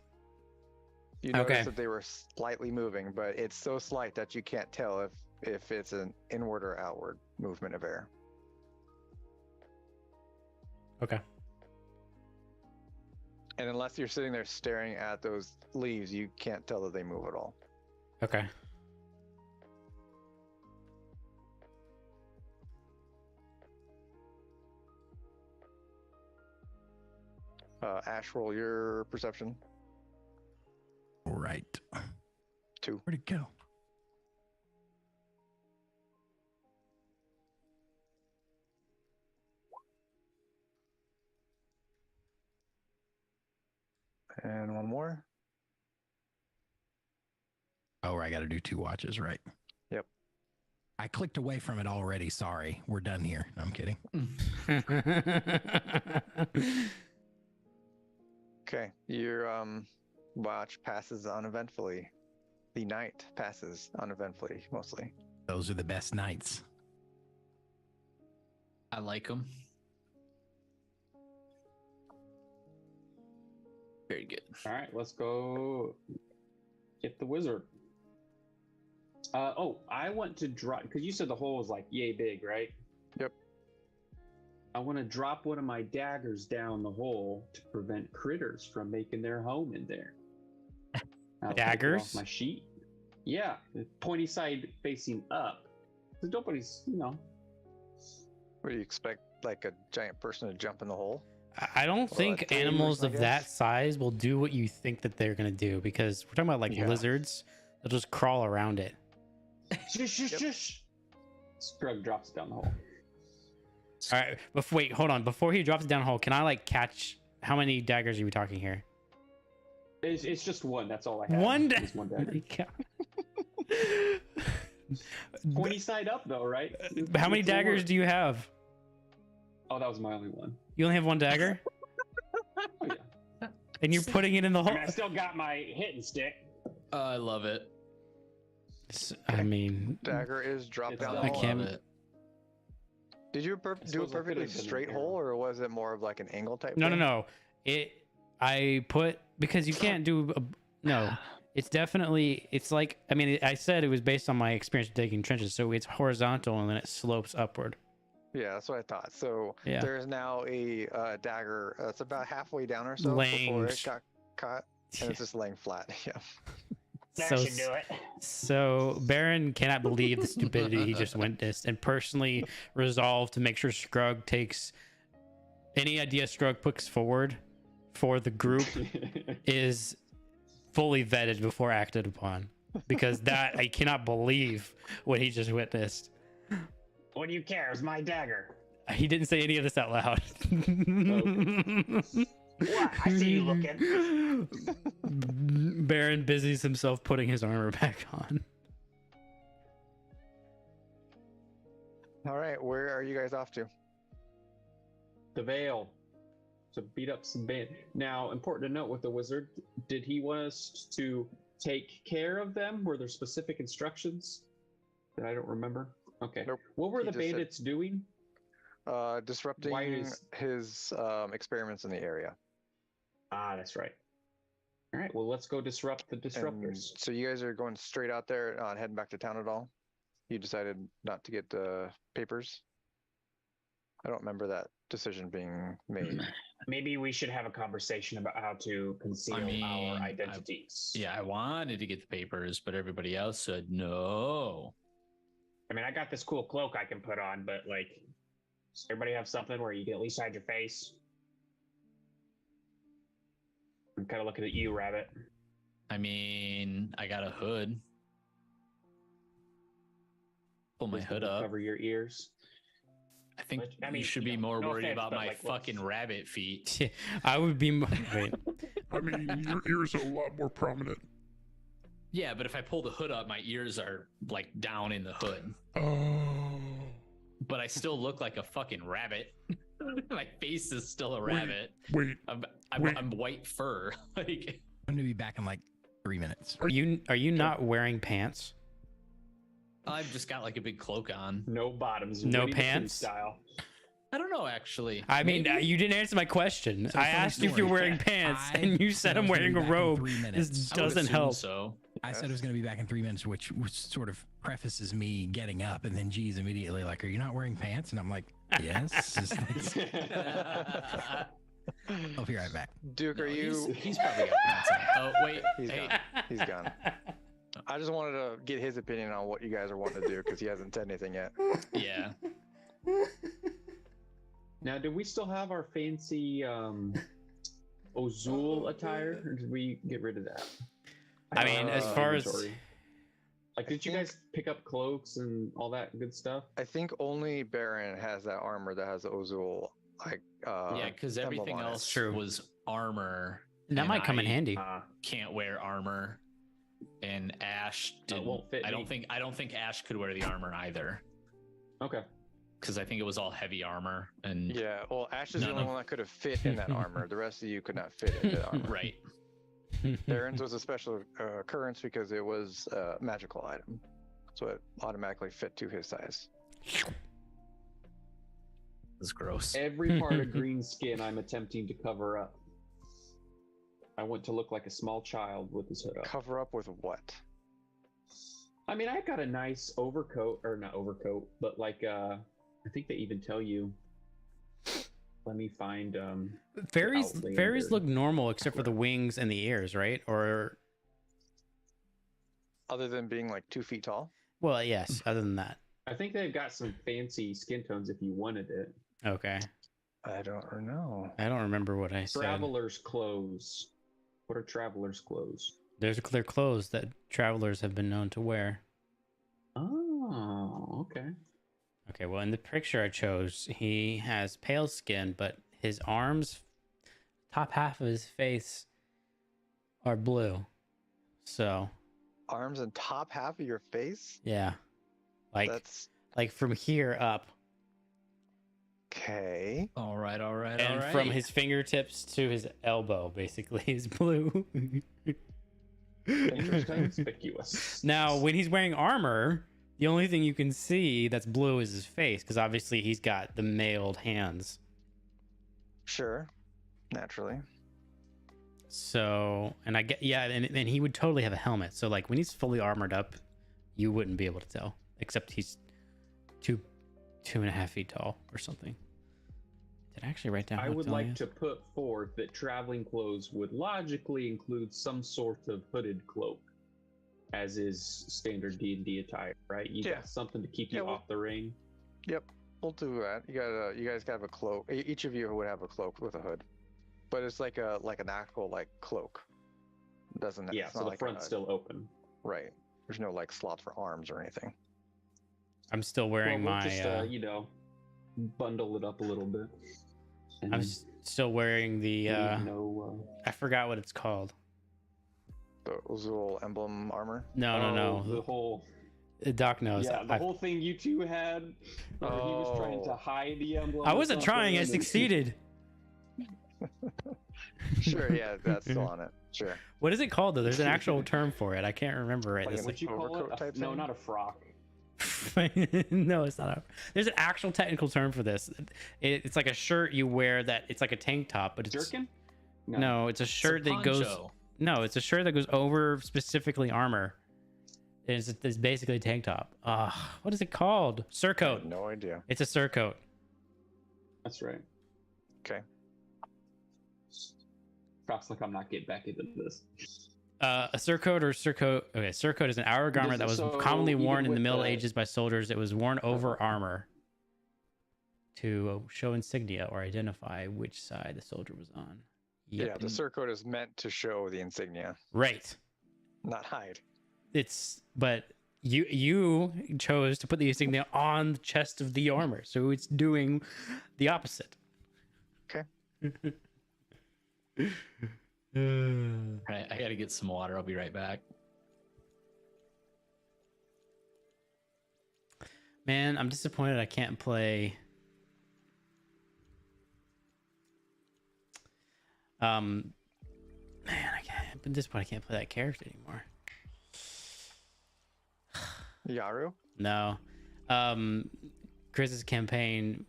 You noticed Okay. that they were slightly moving, but it's so slight that you can't tell if it's an inward or outward movement of air. Okay. And unless you're sitting there staring at those leaves, you can't tell that they move at all. Okay. Ash, roll your perception. Right. 2. Where'd it go? And one more. Oh, I got to do 2 watches, right? Yep. I clicked away from it already. Sorry. We're done here. I'm kidding. Okay. Your watch passes uneventfully. The night passes uneventfully, mostly. Those are the best nights. I like them. Very good. All right, let's go get the wizard. I want to drop because you said the hole was like yay big, right? Yep. I want to drop one of my daggers down the hole to prevent critters from making their home in there. I'll take it Daggers? off my sheet. Yeah, the pointy side facing up. Because nobody's, What do you expect? Like a giant person to jump in the hole? I don't think like 3 animals I of that guess? size will do what you think that they're gonna do, because we're talking about like Yeah. lizards. They'll just crawl around it. shush, shush, shush. Scrug drops it down the hole. All right, wait, hold on. Before he drops it down the hole, can I like catch? How many daggers are we talking here? It's just one. That's all I have. One Just one dagger. Pointy side up, though, right? How many It's a one. daggers do you have? Oh, that was my only one. You only have one dagger, Oh yeah. and you're putting it in the I hole. mean, I still got my hitting stick. I love it. I mean, Dagger is dropped It's down I the I hole. can't- love it. Did you do a suppose I perfectly could've done it straight there. hole, or was it more of like an angle type no, thing? no. I put, because you can't do no. It's definitely, it's like, I mean, I said it was based on my experience digging trenches, so it's horizontal and then it slopes upward. Yeah, that's what I thought. So Yeah. there is now a dagger. It's about halfway down or so Laying before it sh- got caught, and it's just laying flat. Yeah. That So, should do it. so Baron cannot believe the stupidity he just witnessed, and personally resolved to make sure Scrug takes any idea Scrug puts forward for the group is fully vetted before acted upon, because that I cannot believe what he just witnessed. What do you care? It's my dagger. He didn't say any of this out loud. What? I see you looking. Baron busies himself putting his armor back on. All right, where are you guys off to? The Veil to beat up some band. Now, important to note with the wizard, did he want us to take care of them? Were there specific instructions that I don't remember? Okay. Nope. What were He the just said- bandits doing? Disrupting Why is- his experiments in the area. Ah, that's right. All right. Well, let's go disrupt the And disruptors. so you guys are going straight out there, not heading back to town at all? You decided not to get the papers? I don't remember that decision being made. Maybe we should have a conversation about how to conceal mean, our identities. Yeah, I wanted to get the papers, but everybody else said no. I mean, I got this cool cloak I can put on, but like, does everybody have something where you can at least hide your face? I'm kind of looking at you, Rabbit. I mean, I got a hood. Pull my Just hood up. Cover your ears. I think Which, I you mean, should you be know, more no worried offense, about but, my like, what's- fucking rabbit feet. I would be. Wait. I mean, your ears are a lot more prominent. Yeah, but if I pull the hood up, my ears are like down in the hood. Oh. But I still look like a fucking rabbit. My face is still a rabbit. Wait, Wait. I'm white fur. Like, I'm gonna be back in like 3 minutes. Are you not wearing pants? I've just got like a big cloak on. No bottoms. No Winnie the Pooh pants? style. I don't know, actually. I mean, Maybe? you didn't answer my question. So I funny asked you if you're story. wearing pants, I and you said said I I'm was gonna wearing be a back in robe. 3 This minutes. I would doesn't assume help. So I said it was going to be back in 3 minutes, which sort of prefaces me getting up, and then G's immediately like, "Are you not wearing pants?" And I'm like, "Yes." Just like, I'll be right back. Duke, are No, you? He's probably got pants on. Oh wait, He's hey, gone. He's gone. I just wanted to get his opinion on what you guys are wanting to do because he hasn't said anything yet. yeah. Now, do we still have our fancy Ozul attire, or did we get rid of that? I mean, as far as like, did you guys pick up cloaks and all that good stuff? I think only Baron has that armor that has the Ozul like Yeah, because emblem everything on it. else True. was armor. that and might come in I handy. Can't wear armor, and Ash It didn't. won't fit I don't me. think. I don't think Ash could wear the armor either, Okay. because I think it was all heavy armor. And Yeah, well, Ash is the None only of- one that could have fit in that armor. The rest of you could not fit in that armor. right, Baron's was a special occurrence because it was a magical item, so it automatically fit to his size. it's gross. Every part of green skin I'm attempting to cover up. I want to look like a small child with his hood up. Cover up with what? I mean, I got a nice overcoat, or not overcoat, but like, I think they even tell you. Let me find. Fairies Outlander. look normal except for the wings and the ears, right? Or Other than being like 2 feet tall? well, yes. Other than that, I think they've got some fancy skin tones if you wanted it. okay. I don't know. I don't remember what I said. Traveler's clothes. What are traveler's clothes? There's clear clothes that travelers have been known to wear. Oh, okay. Okay, well, in the picture I chose, he has pale skin, but his arms, top half of his face, are blue. So, Arms and top half of your face? yeah, like That's from here up, okay. All right, all right, and all right. from his fingertips to his elbow, basically, is blue. Conspicuous. Now, when he's wearing armor, the only thing you can see that's blue is his face, because obviously he's got the mailed hands. Sure. Naturally. So, and I get, yeah, and he would totally have a helmet. So, like, when he's fully armored up, you wouldn't be able to tell, except he's 2.5 feet tall or something. Did I actually write down? I how would tall he like is? to put forth that traveling clothes would logically include some sort of hooded cloak, as is standard D&D attire, right? You Yeah. got something to keep you Yeah, well- off the ring. Yep. We'll do that. You guys have a cloak. Each of you would have a cloak with a hood. But it's like an actual like cloak. Doesn't Yeah, it's so not the like front's still open. right. There's no like slots for arms or anything. I'm still wearing we'll my. just, bundle it up a little bit. And I'm still wearing the. leave no, I forgot what it's called. The Ozul emblem armor. No. The whole, Doc knows. yeah, the I- whole thing you two had, where he was trying to Oh. hide the emblem. I or wasn't trying. I something, and- succeeded. Sure, yeah, that's still on it. Sure. What is it called though? There's an actual term for it. I can't remember right Like this What'd you call overcoat it? type No, thing? not a frock. No, it's not. There's an actual technical term for this. It's like a shirt you wear that it's like a tank top, but it's Jerkin? no, it's a It's a shirt that goes. poncho. No, it's a shirt that goes over specifically armor. It's basically a tank top. What is it called? I have Surcoat. no idea. It's a surcoat. That's right. Okay. Frock's like, I'm not getting back into this. A surcoat or surcoat. Okay, surcoat is an outer garment that was So, commonly even worn in the with Middle the- Ages by soldiers. It was worn over armor to show insignia or identify which side the soldier was on. Yep. Yeah, the surcoat is meant to show the insignia, Right. not hide. But you chose to put the insignia on the chest of the armor, so it's doing the opposite. Okay. Right, I gotta get some water. I'll be right back. Man, I'm disappointed I can't play. Man, I've been disappointed I can't play that character anymore. Yaru? No. Chris's campaign,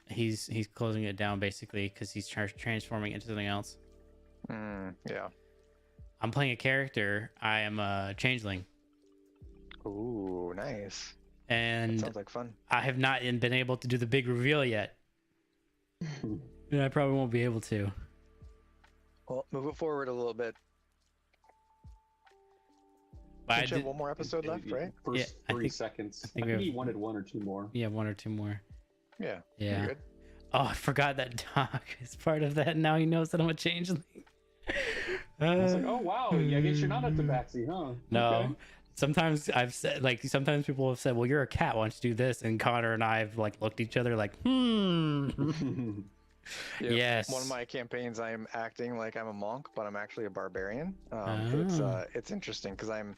he's closing it down basically because he's transforming into something else. Yeah. I'm playing a character. I am a changeling. Ooh, nice. And That sounds like fun. I have not been able to do the big reveal yet. And I probably won't be able to. Well, move it forward a little bit. But Don't you have one more episode left, right? First Yeah, 3 seconds. I we think have- he wanted 1 or 2 more. Yeah, 1 or 2 more. Yeah. Yeah. You're good. Oh, I forgot that Doc is part of that. Now he knows that I'm a changeling. I was like, oh wow, yeah, I guess you're not a tabaxi, huh? No. Okay. Sometimes I've said, like, sometimes people have said, well, you're a cat. Why don't you do this? And Connor and I have, like, looked at each other like, Yeah, Yes. One of my campaigns, I'm acting like I'm a monk, but I'm actually a barbarian. Oh. It's interesting because I'm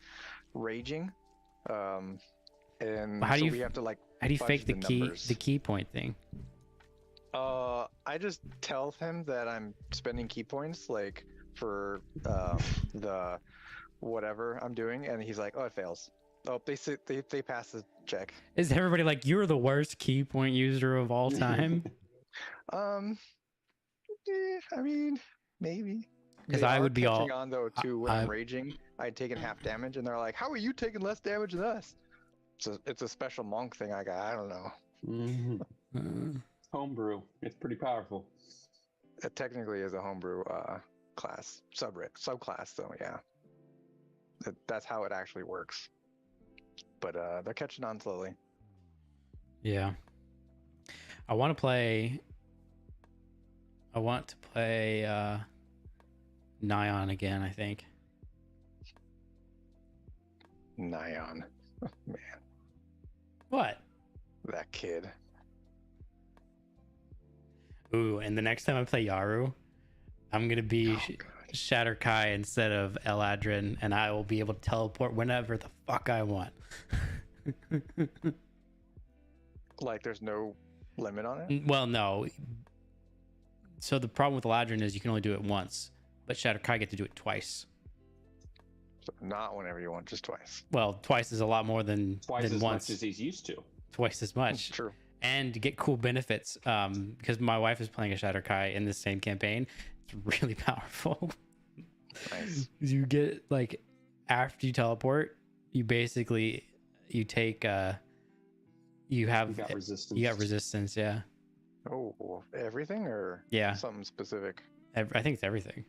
raging, and How do so you- we have to like. How do you fudge fake the numbers. key point thing? I just tell him that I'm spending key points like for the whatever I'm doing, and he's like, "Oh, it fails." Oh, they pass the check. Is everybody like, you're the worst key point user of all time? I mean, maybe. 'Cause They I are would be all- catching on though too when I- I'm raging. I'd taken half damage, and they're like, "How are you taking less damage than us?" So it's a special monk thing. I don't know. Mhm. Uh, Homebrew. It's pretty powerful. It technically is a homebrew class subclass, though. Yeah, that's how it actually works. But they're catching on slowly. yeah. I want to play Nyan again, I think. Nyan, man, What? that kid. Ooh, and the next time I play Yaru, I'm gonna be Oh, God. Shatter Kai instead of Eladrin, and I will be able to teleport whenever the fuck I want. Like, there's no limit on it. Well, no. So the problem with Eladrin is you can only do it once, but Shatter Kai get to do it twice. So not whenever you want, just twice. Well, twice is a lot more than Twice as once. much as he's used to. Twice as much. True. And to get cool benefits, because my wife is playing a Shatter Kai in this same campaign. It's really powerful. Nice. You get, like, after you teleport, you basically take you have You got resistance. you got resistance, yeah. Oh, everything or Yeah. something specific? I think it's everything.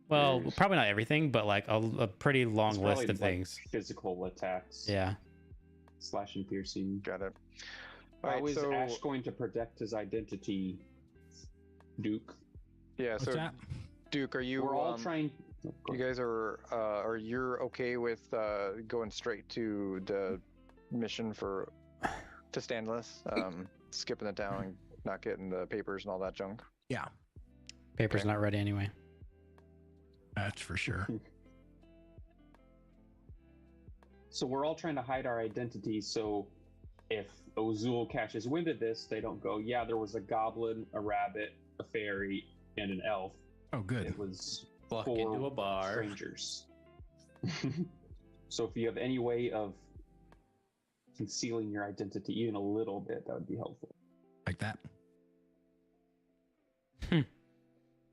Well, Jeez. probably not everything, but like a pretty long It's list probably, of like, things. Physical attacks. Yeah. Slash and piercing. Got it. How Alright, is so Ash going to protect his identity, Duke? yeah, What's so that? Duke, are you? We're all trying. You guys are you okay with going straight to the mission to Standless, skipping the town and not getting the papers and all that junk? Yeah, Paper's Okay. not ready anyway. that's for sure. So we're all trying to hide our identities. So if Ozul catches wind of this, they don't go, yeah, there was a goblin, a rabbit, a fairy, and an elf. Oh, good. It was Walk 4 into a bar. strangers. So if you have any way of concealing your identity even a little bit, that would be helpful. Like that.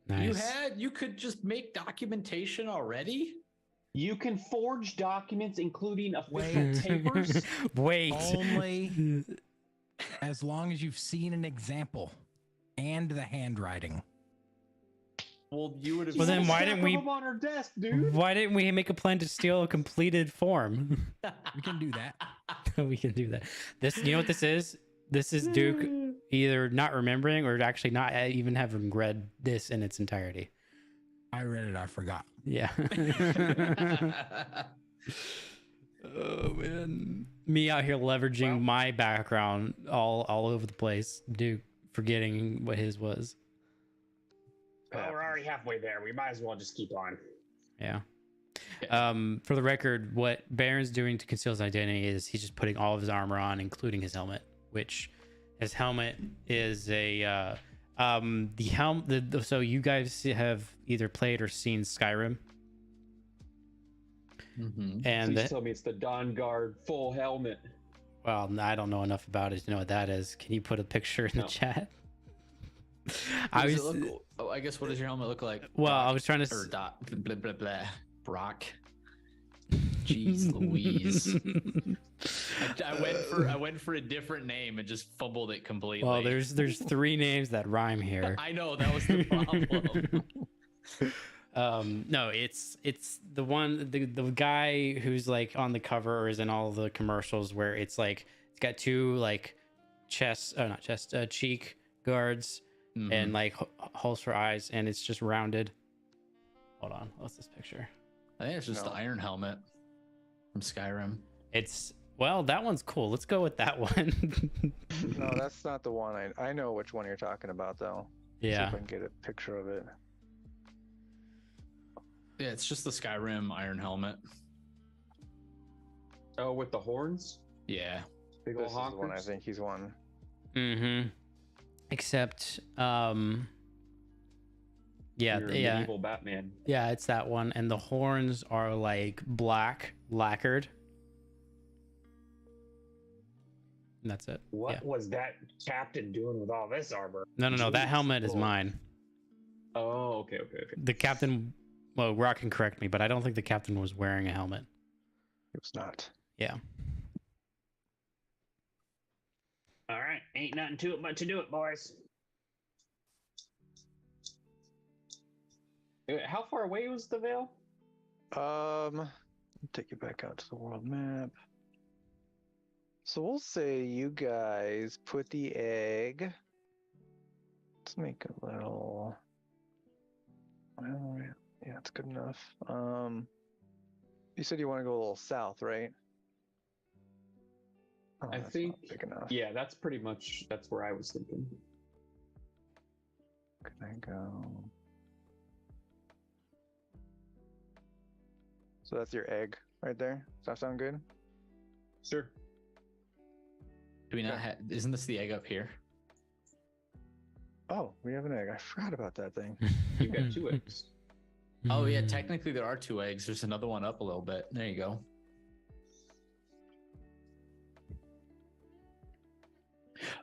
Nice. You could just make documentation already? You can forge documents, including official Wait. papers. Wait. Only as long as you've seen an example and the handwriting. Well, you would have. Well, then why Stack didn't of we- them on our desk, dude? Why didn't we make a plan to steal a completed form? We can do that. We can do that. You know what this is? This is Duke either not remembering or actually not even having read this in its entirety. I read it. I forgot. Yeah. Oh man, me out here leveraging Well- my background all over the place. Duke forgetting what his was. Well, we're already halfway there. We might as well just keep on. Yeah. For the record, what Baron's doing to conceal his identity is he's just putting all of his armor on, including his helmet, which his helmet is a the helm. So you guys have either played or seen Skyrim. And Please tell me it's the Dawn Guard full helmet. well, I don't know enough about it to know what that is. Can you put a picture in the chat? I guess what does your helmet look like? Well, Brock? I was trying to or dot blah blah blah. Brock. Jeez Louise. I went for a different name and just fumbled it completely. Well, there's 3 names that rhyme here. I know, that was the problem. No, it's the one the guy who's like on the cover or is in all the commercials where it's like it's got 2 like cheek guards and like holes for eyes, and it's just rounded. Hold on, what's this picture? I think it's just the Iron Helmet from Skyrim. It's well, that one's cool. Let's go with that one. No, that's not the one. I know which one you're talking about, though. See Yeah. if I can get a picture of it. Yeah, it's just the Skyrim Iron Helmet. Oh, with the horns? Yeah. Big This old is the one I honkers? think he's won. Except You're medieval Batman. yeah, it's that one, and the horns are like black lacquered. And that's it. What Yeah. was that captain doing with all this armor? No, that Jeez. helmet is Oh. mine. Oh, okay. The captain, well, Rock can correct me, but I don't think the captain was wearing a helmet. It was not. Yeah. All right, ain't nothing to it but to do it, boys. How far away was the Veil? Take you back out to the world map. So we'll say you guys put the egg. Let's make a little. Well, yeah, it's good enough. You said you want to go a little south, right? Oh, I that's think. not big enough. Yeah, that's where I was thinking. Can I go? So that's your egg right there. Does that sound good? Sure. Do we not have? Isn't this the egg up here? Oh, we have an egg. I forgot about that thing. You got 2 eggs. Oh yeah, technically there are 2 eggs. There's another one up a little bit. There you go.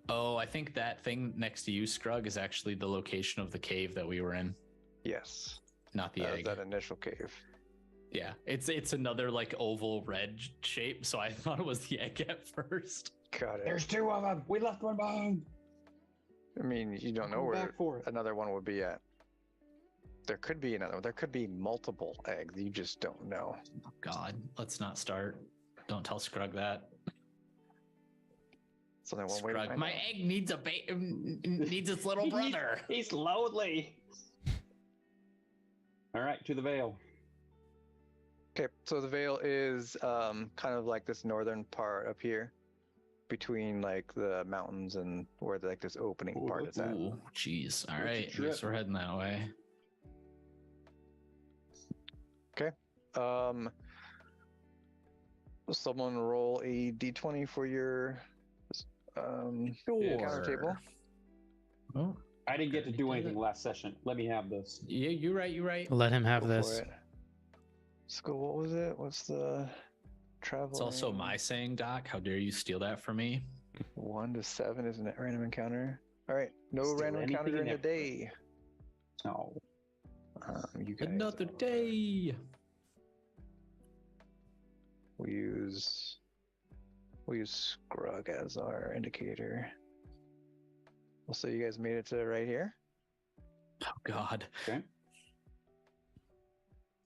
Oh, I think that thing next to you, Scrug, is actually the location of the cave that we were in, Yes. not the That was egg. that initial cave. Yeah, it's another like oval red shape, so I thought it was the egg at first. Got it. There's 2 of them. We left one behind. I mean, you don't know Go where back for it. another one would be at. There could be another one. There could be multiple eggs. You just don't know. Oh God, let's not start. Don't tell Scrug that. So then one way to Scrug, find my out. egg needs needs its little brother. He's lonely. All right, to the Veil. Okay, so the Vale is kind of like this northern part up here, between like the mountains and where like this opening part is at. Ooh, jeez. All What's right, your I trip? guess we're heading that way. Someone roll a d20 for your counter table. Oh, I didn't get to do anything last session. Let me have this. yeah, you're right. Let him have Go for this. it. School, what was it? What's the travel? It's also my saying, Doc. How dare you steal that from me? 1 to 7 is a random encounter. All right, no Steal random encounter anything during the and day. No. You guys, Another day. we'll use Scrug as our indicator. We'll say you guys made it to right here Oh God. Okay.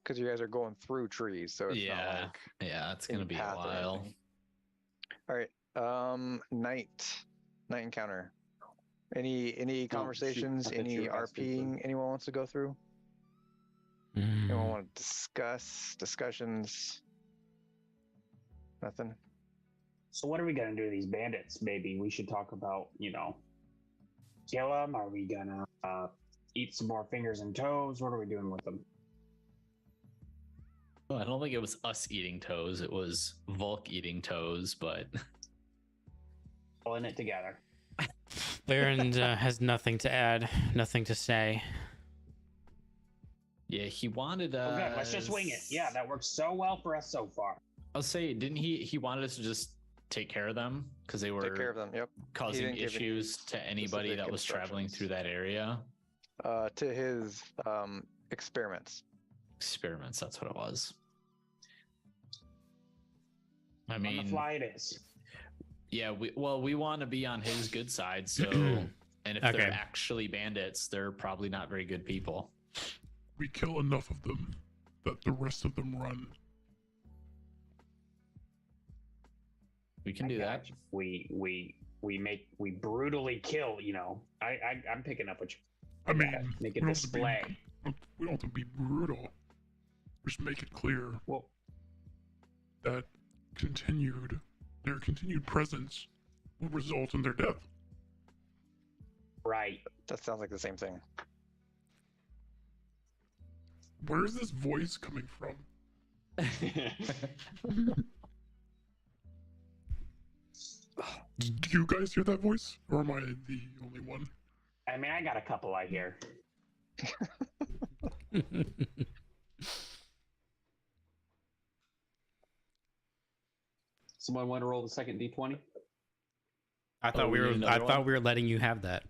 because you guys are going through trees, so it's not Yeah, like yeah, it's any gonna be a path or while. anything. All right, night encounter. Any conversations? I thought you Any were asking RPing anyone wants to go through? Anyone want to discuss discussions? Nothing. So what are we gonna do to these bandits? Maybe we should talk about, kill them. Are we gonna eat some more fingers and toes? What are we doing with them? Well, I don't think it was us eating toes. It was Volk eating toes, but Pulling it together. Baron has nothing to add, nothing to say. Yeah, he wanted Oh, good. Let's just wing it. Yeah, that works so well for us so far. I'll say, didn't he wanted us to just take care of them because they were Take care of them. Yep. causing didn't give any issues to anybody specific that was traveling instructions. through that area. To his experiments. Experiments, that's what it was. I On the mean, fly it is. yeah, we want to be on his good side, so and if Okay. they're actually bandits, they're probably not very good people. We kill enough of them that the rest of them run. We can I do got that. you. We brutally kill, you know. I'm picking up what you I mean, make we a don't have to be- display. we don't have to be brutal. Just make it clear Well, that their continued presence will result in their death. right. That sounds like the same thing. Where is this voice coming from? Do you guys hear that voice? Or am I the only one? I mean, I got a couple I hear. Someone want to roll the second D20? I thought we need another I one? thought we were letting you have that.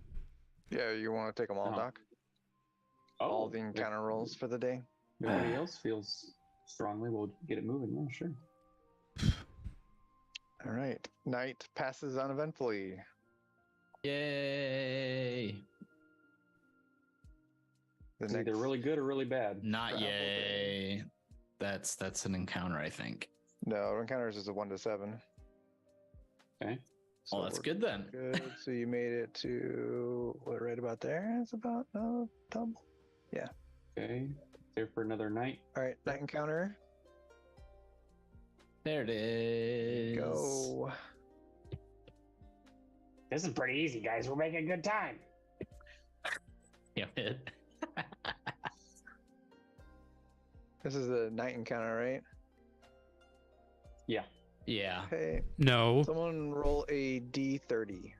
Yeah, you want to take them all, Oh. Doc? Oh, All the if encounter rolls for the day. nobody else feels strongly, we'll get it moving. Yeah, sure. All right. Night passes uneventfully. Yay! The It's either really good or really bad. Not Travel yay. That's an encounter, I think. No, encounters is a 1 to 7. Okay. Oh, that's we're good then. Good. So you made it to what right about there? It's about double. Okay. There for another night. All right, night encounter. There it is. Go. This is pretty easy, guys. We're making good time. Damn it. This is the night encounter, right? Yeah. Yeah. Okay. No. Someone roll a d30.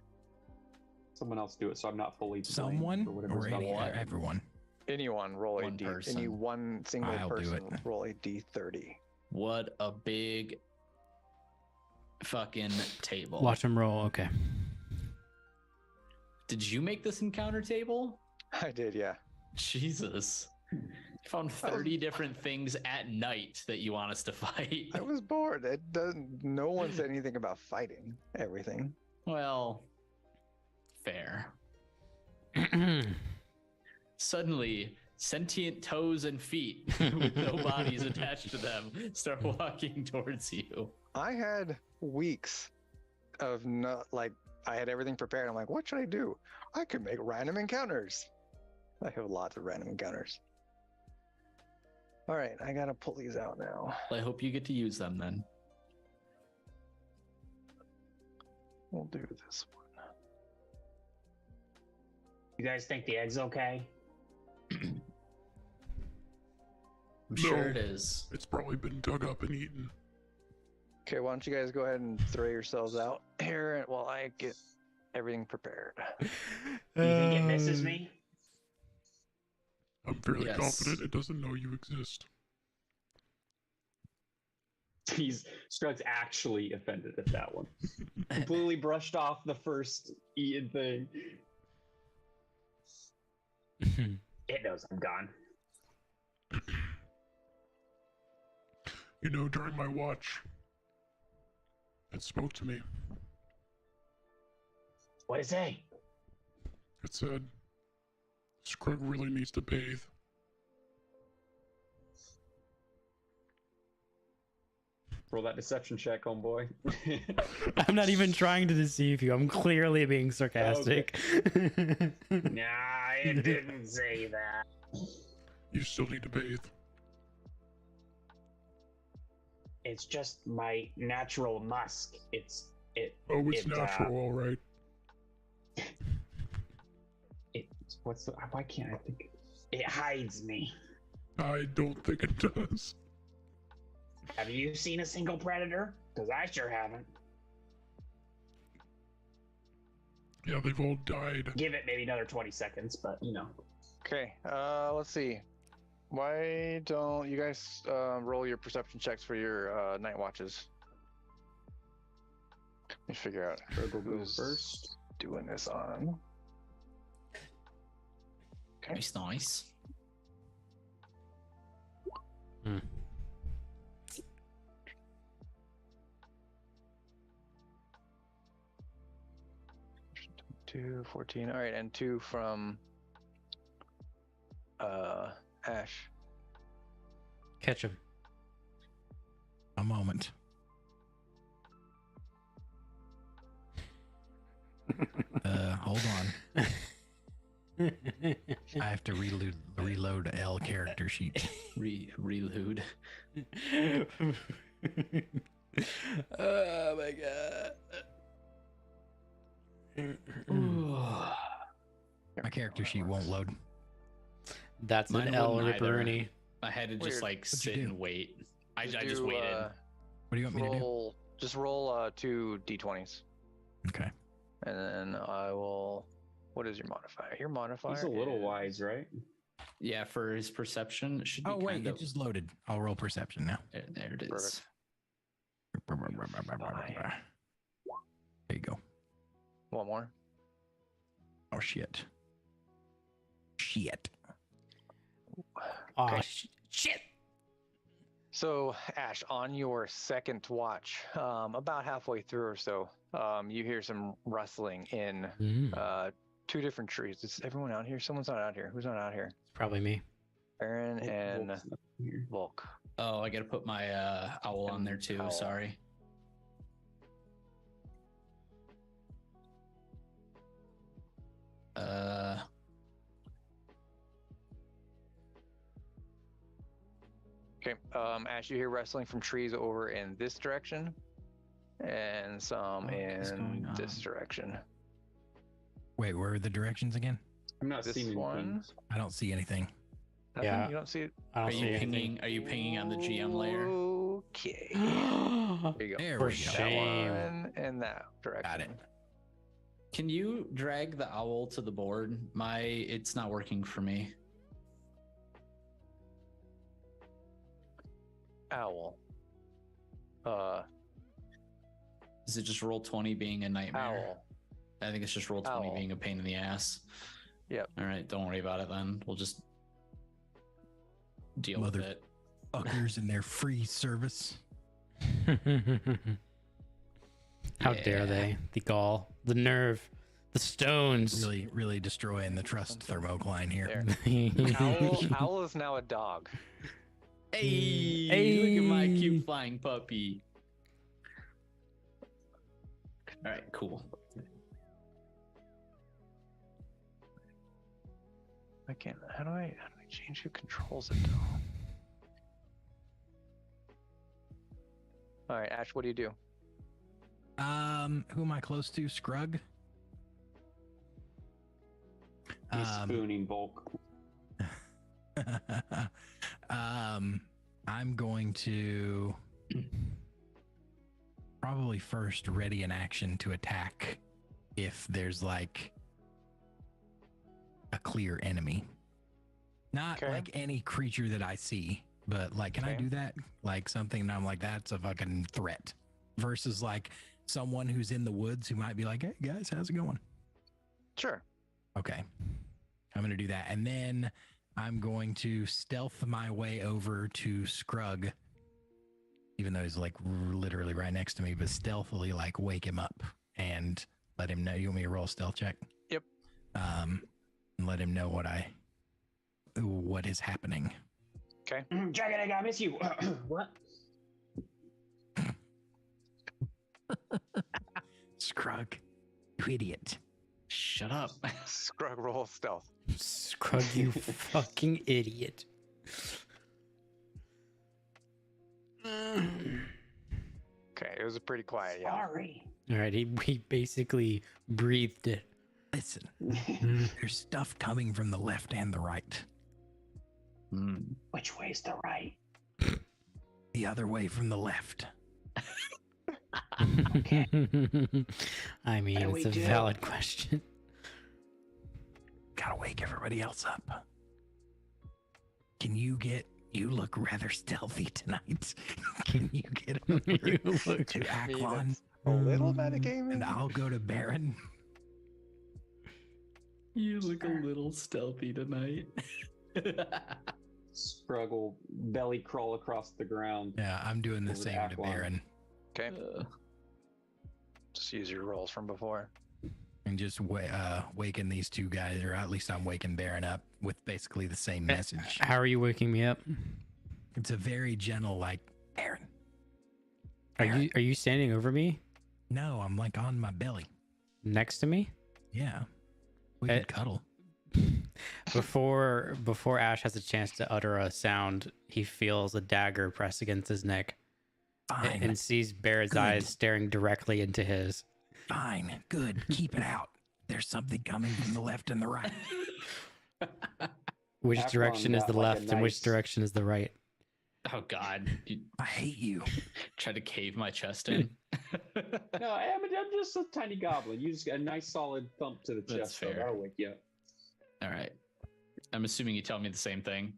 Someone else do it so I'm not fully blamed Someone for whatever's or about any, to happen. everyone. Anyone roll a One d. person. Any one single I'll do person it. roll a d30. What a big fucking table. Watch him roll. Okay. Did you make this encounter table? I did, yeah. Jesus. You found 30 different things at night that you want us to fight. I was bored. It doesn't. No one said anything about fighting everything. Well, fair. Suddenly, sentient toes and feet with no bodies attached to them start walking towards you. I had weeks of not like I had everything prepared. I'm like, what should I do? I could make random encounters. I have lots of random encounters. All right, I gotta pull these out now. I hope you get to use them then. We'll do this one. You guys think the egg's okay? I'm No. sure it is. It's probably been dug up and eaten. Okay, why don't you guys go ahead and throw yourselves out here while I get everything prepared. Do you think it misses me? I'm fairly Yes. confident it doesn't know you exist. He's Scruggs actually offended at that one. Completely brushed off the first eaten thing. It knows I'm gone. You know, during my watch, it spoke to me. What did it say? It said, Scrug really needs to bathe. Roll that deception check, homeboy. I'm not even trying to deceive you. I'm clearly being sarcastic. Nah, it didn't say that. You still need to bathe. It's just my natural musk. Oh, it's It, natural, all right. Why can't I think? It hides me. I don't think it does. Have you seen a single predator? Because I sure haven't. Yeah, they've all died. Give it maybe another 20 seconds, but you know. Okay, let's see. Why don't you guys roll your perception checks for your night watches? Let me figure out Struggle go who's first. doing this on. Okay. Nice. Hmm. Two, 14. All right, and 2 from Ash. Catch him. A moment. Hold on. I have to reload a L character sheet. Reload. Oh my god. My character sheet won't load. That's Mine an L wouldn't either. ripperoonie. I had to just Weird. like What'd you sit do? and wait. I just do, waited. What do you want me to do? roll, just roll 2 d20s. Okay. And then I will. What is your modifier? Your modifier. He's a little is- wise, right? Yeah, for his perception, it should be Oh wait, kind it of... just loaded. I'll roll perception now. There it is. Perfect. There you go. One more. Oh shit. Shit. Oh Okay. shit. So, Ash, on your second watch, about halfway through or so, you hear some rustling in Mm, 2 different trees. Is everyone out here? Someone's not out here. Who's not out here? it's probably me. Baron and Wolf's not here. Volk. Oh, I gotta put my owl on there too. Owl. Sorry. Okay. Ash, you hear rustling from trees over in this direction, and some What is going in this on? direction. Wait, where are the directions again? I'm not This seeing one? anything. I don't see anything. Nothing? Yeah. You don't see it? I Are don't you see anything. pinging? Are you pinging on the GM layer? Okay. There you go. There For we go. shame. That one and that direction. Got it. Can you drag the owl to the board? It's not working for me. Owl. Is it just roll 20 being a nightmare? Owl. I think it's just roll 20 Owl. being a pain in the ass. Yep. All right, don't worry about it then. We'll just deal with Mother- it. Fuckers in their free service. How dare Yeah. they? The gall, the nerve, the stones. Really, really destroying the trust thermocline here. There. Owl is now a dog. Hey, look at my cute flying puppy. All right, cool. I can't. How do I change who controls it though? All right, Ash, what do you do? Who am I close to? Scrug? He's spooning Volk. I'm going to probably first ready an action to attack if there's like a clear enemy. Not Okay. like any creature that I see, but like, can I Okay. do that? Like something that I'm like, that's a fucking threat versus like someone who's in the woods who might be like, hey guys, how's it going? Sure. Okay. I'm going to do that. And then I'm going to stealth my way over to Scrug, even though he's like literally right next to me, but stealthily like wake him up and let him know. You want me to roll a stealth check? Yep. And let him know what is happening. Okay. Dragon Egg, I miss you. What? Scrug, you idiot. Shut up. Scrug roll stealth. Scrug, you fucking idiot. Okay, it was a pretty quiet. Yeah. Sorry. All right, he basically breathed it. Listen, there's stuff coming from the left and the right. Which way's the right? The other way from the left. I mean, What do it's we a do? valid question. Gotta wake everybody else up. You look rather stealthy tonight. Can you get over You look- to Aklon? That's a little metagaming. And I'll go to Baron. You look a little stealthy tonight. Scrug will belly crawl across the ground. Yeah, I'm doing the Over to same to Aklon. Baron. Okay. Just use your rolls from before. And just waking these two guys, or at least I'm waking Baron up with basically the same message. How are you waking me up? It's a very gentle, like, Baron. Are you standing over me? No, I'm like on my belly. Next to me? Yeah. We can cuddle. Before Ash has a chance to utter a sound, he feels a dagger press against his neck Fine. and sees Barrett's Good. eyes staring directly into his. Fine. Good. Keep it out. There's something coming from the left and the right. Which Aklon direction is got the like a left and which nice- direction is the right? Oh God! You I hate you. tried to cave my chest in. No, I'm just a tiny goblin. You just got a nice solid thump to the That's chest. fair. That'll wake you up. All right. I'm assuming you tell me the same thing.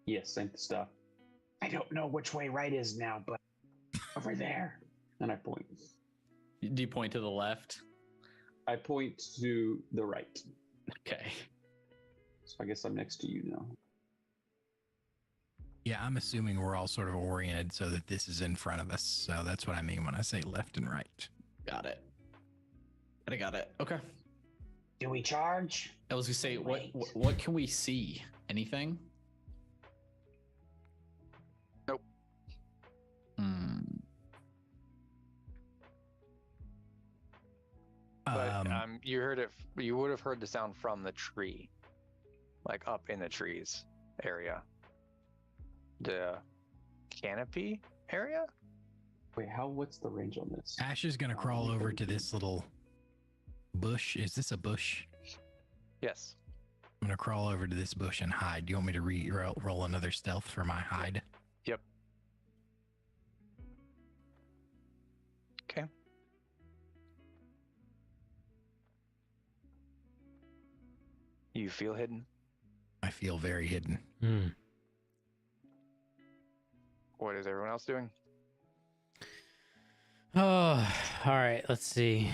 Yes, same stuff. I don't know which way right is now, but over there. And I point. Do you point to the left? I point to the right. Okay. So I guess I'm next to you now. Yeah, I'm assuming we're all sort of oriented so that this is in front of us. So that's what I mean when I say left and right. Got it. I got it. Okay. Do we charge? I was gonna say, Wait. what can we see? Anything? Nope. Hmm. But you heard it. You would have heard the sound from the tree, like up in the trees area. The canopy area. Wait, what's the range on this? Ash is going to crawl over to this little bush. Is this a bush? Yes. I'm going to crawl over to this bush and hide. Do you want me to roll another stealth for my hide? Yep. Okay. You feel hidden? I feel very hidden. What is everyone else doing? Oh, all right. Let's see.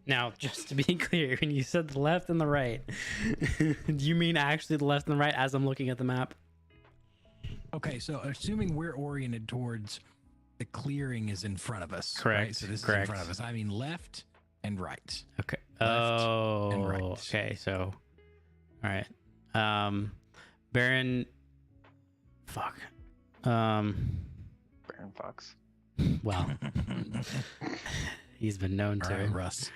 Now, just to be clear, when you said the left and the right, do you mean actually the left and the right as I'm looking at the map? Okay, so assuming we're oriented towards the clearing is in front of us. Correct, Right? So this is in correct. front of us. I mean left and right. Okay. Left Oh, and right. okay. So, all right. Baron. Fuck. Baron Fox. Well, he's been known All to. right, Russ.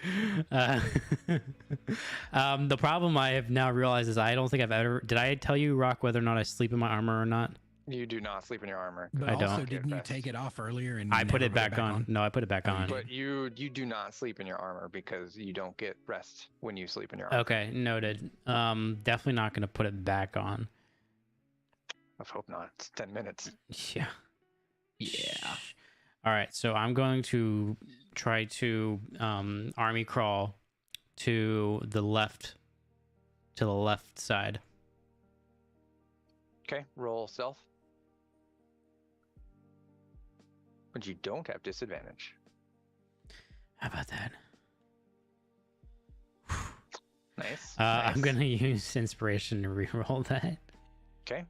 The problem I have now realized is I don't think I've ever. Did I tell you, Rock, whether or not I sleep in my armor or not? You do not sleep in your armor. But I also, don't. didn't you Vest. take it off earlier? And I put never it back on. No, I put it back Oh, you on. did? But you do not sleep in your armor because you don't get rest when you sleep in your armor. Okay, noted. Definitely not going to put it back on. I hope not. It's 10 minutes. Yeah. Yeah. All right, so I'm going to try to army crawl to the left side. Okay, roll stealth. But you don't have disadvantage. How about that? Nice. I'm gonna use inspiration to reroll that. Okay.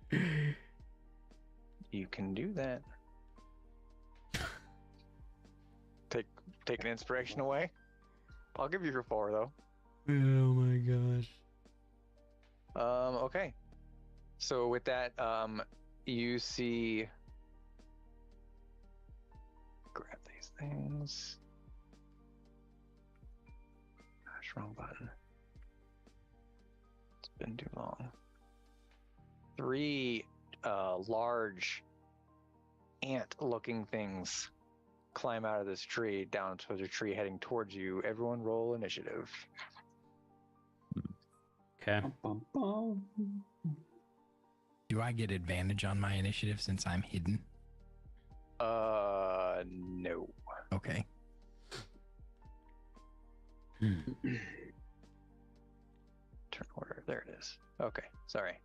You can do that. Take an inspiration away. I'll give you your 4 though. Oh my gosh. Okay. So with that, you see. Grab these things. Gosh, wrong button. It's been too long. 3 large ant-looking things climb out of this tree down towards a tree heading towards you. Everyone roll initiative. Okay. Bum, bum, bum. Do I get advantage on my initiative since I'm hidden? No. Okay. Turn order. There it is. Okay. Sorry.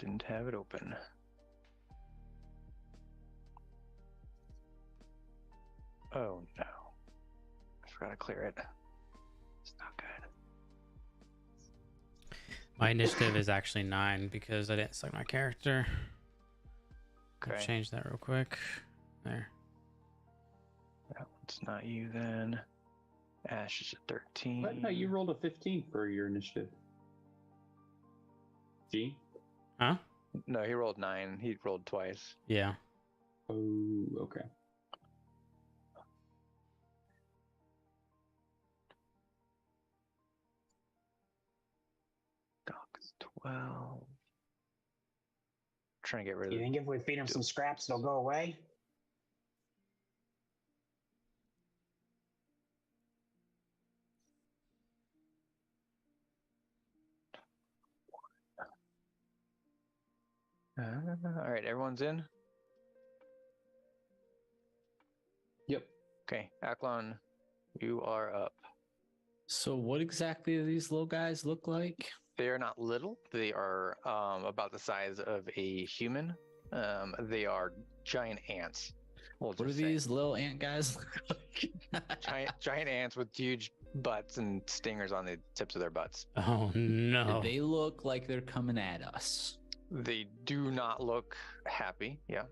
Didn't have it open. Oh no. I forgot to clear it. It's not good. My initiative is actually 9 because I didn't select my character. I'll Okay. change that real quick. There. That one's not you then. Ash is a 13. What? No, you rolled a 15 for your initiative. G? Huh? No, he rolled 9. He rolled twice. Yeah. Oh, okay. Dog's 12. Trying to get rid of You it. think if we feed him some scraps, it'll go away? All right, everyone's in? Yep. Okay, Aklon, you are up. So what exactly do these little guys look like? They are not little. They are about the size of a human. They are giant ants. We'll What do just say. these little ant guys look like? Giant ants with huge butts and stingers on the tips of their butts. Oh no. They look like they're coming at us. They do not look happy. Yeah.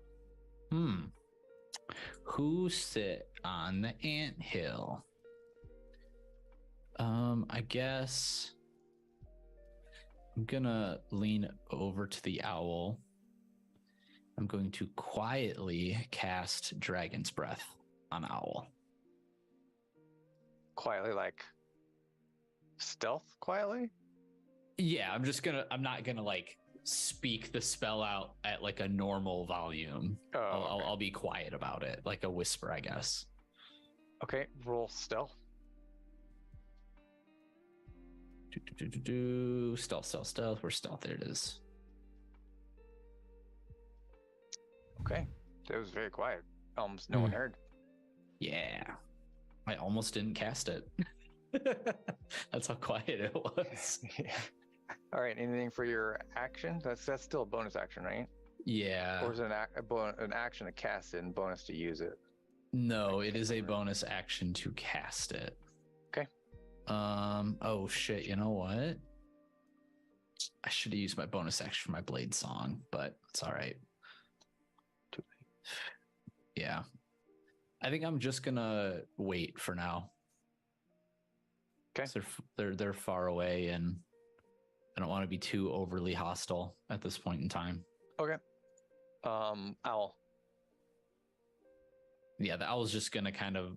Who sit on the ant hill? I guess I'm gonna lean over to the owl. I'm going to quietly cast Dragon's Breath on Owl. Quietly, like stealth quietly? Yeah, I'm not gonna like speak the spell out at like a normal volume. Oh, I'll be quiet about it, like a whisper, I guess. okay. Roll stealth. Stealth. Where's stealth? There it is. Okay. It was very quiet. Almost no one heard. Yeah. I almost didn't cast it. That's how quiet it was. All right. Anything for your action? That's still a bonus action, right? Yeah. Or is it an action to cast it and bonus to use it? No, it is a bonus action to cast it. Okay. Oh shit, you know what? I should have used my bonus action for my blade song, but it's all right. Yeah. I think I'm just gonna wait for now. Okay. So they're far away, and I don't want to be too overly hostile at this point in time. Okay. Owl. Yeah, the owl's just gonna kind of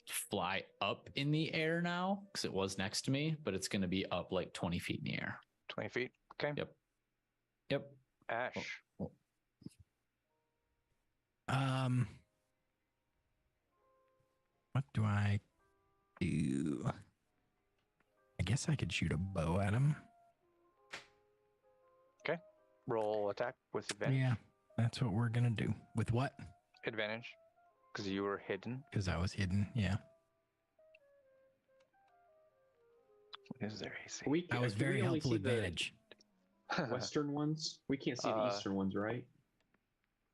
fly up in the air now because it was next to me, but it's gonna be up like 20 feet in the air. 20 feet. Okay. Yep. Ash. What do I do? I guess I could shoot a bow at him. Okay. Roll attack with advantage. Yeah, that's what we're gonna do. With what? Advantage. Because you were hidden. Because I was hidden. Yeah, What is their AC? I was can we very only helpful see the advantage. Western ones? We can't see the eastern ones, right?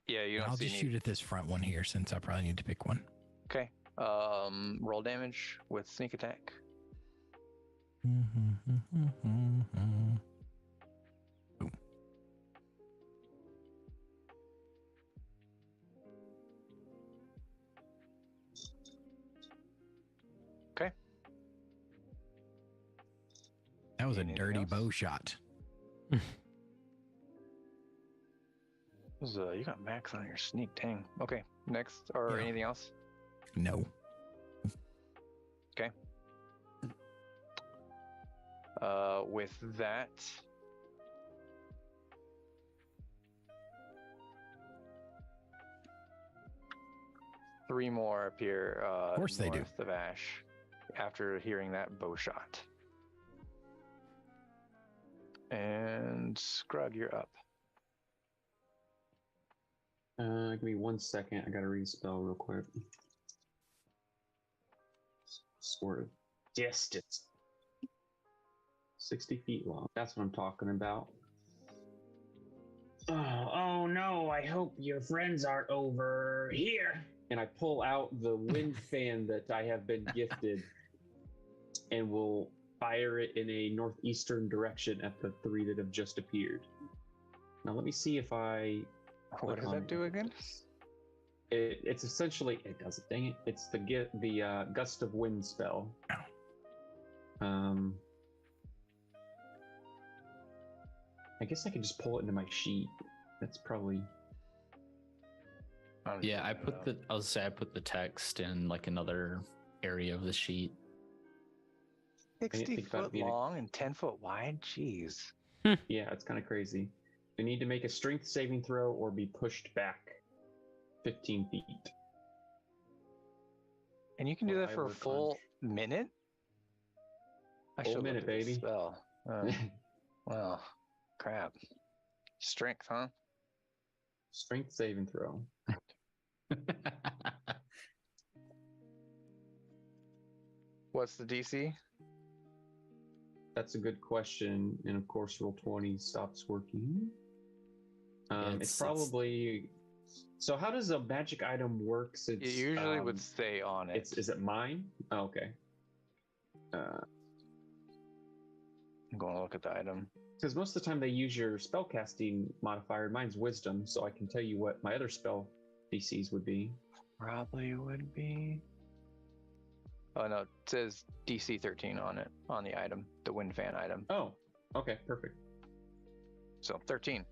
Yeah, you don't I'll see just any. shoot at this front one here since I probably need to pick one. Okay. Roll damage with sneak attack. Boom. Okay. That was a Anything dirty else? bow shot. You got max on your sneak. Dang. Okay. Next, or Yeah. anything else? No. With that, three more appear. Of course they do. north of Ash after hearing that bow shot. And Scrug, you're up. Give me 1 second. I gotta read a spell real quick. Sort of distance. 60 feet long. That's what I'm talking about. Oh no, I hope your friends are over here. And I pull out the wind fan that I have been gifted and will fire it in a northeastern direction at the 3 that have just appeared. Now let me see if I... What does that do again? It's essentially... It does it, dang it. It's the Gust of Wind spell. I guess I can just pull it into my sheet. That's probably... Yeah, I put the text in like another area of the sheet. 60-foot long and 10-foot wide? Jeez. Yeah, it's kind of crazy. You need to make a strength saving throw or be pushed back 15 feet. And you can do that for a full minute? Full minute, baby. Spell. Well, crap. Strength, huh? Strength saving throw. What's the DC? That's a good question. And of course, roll 20 stops working. It's probably... So how does a magic item work? It usually would stay on it. Is it mine? Oh, okay. I'm going to look at the item. Because most of the time they use your spellcasting modifier. Mine's wisdom, so I can tell you what my other spell DCs would be. Probably would be... Oh no, it says DC 13 on it, on the item, the wind fan item. Oh, okay, perfect. So 13.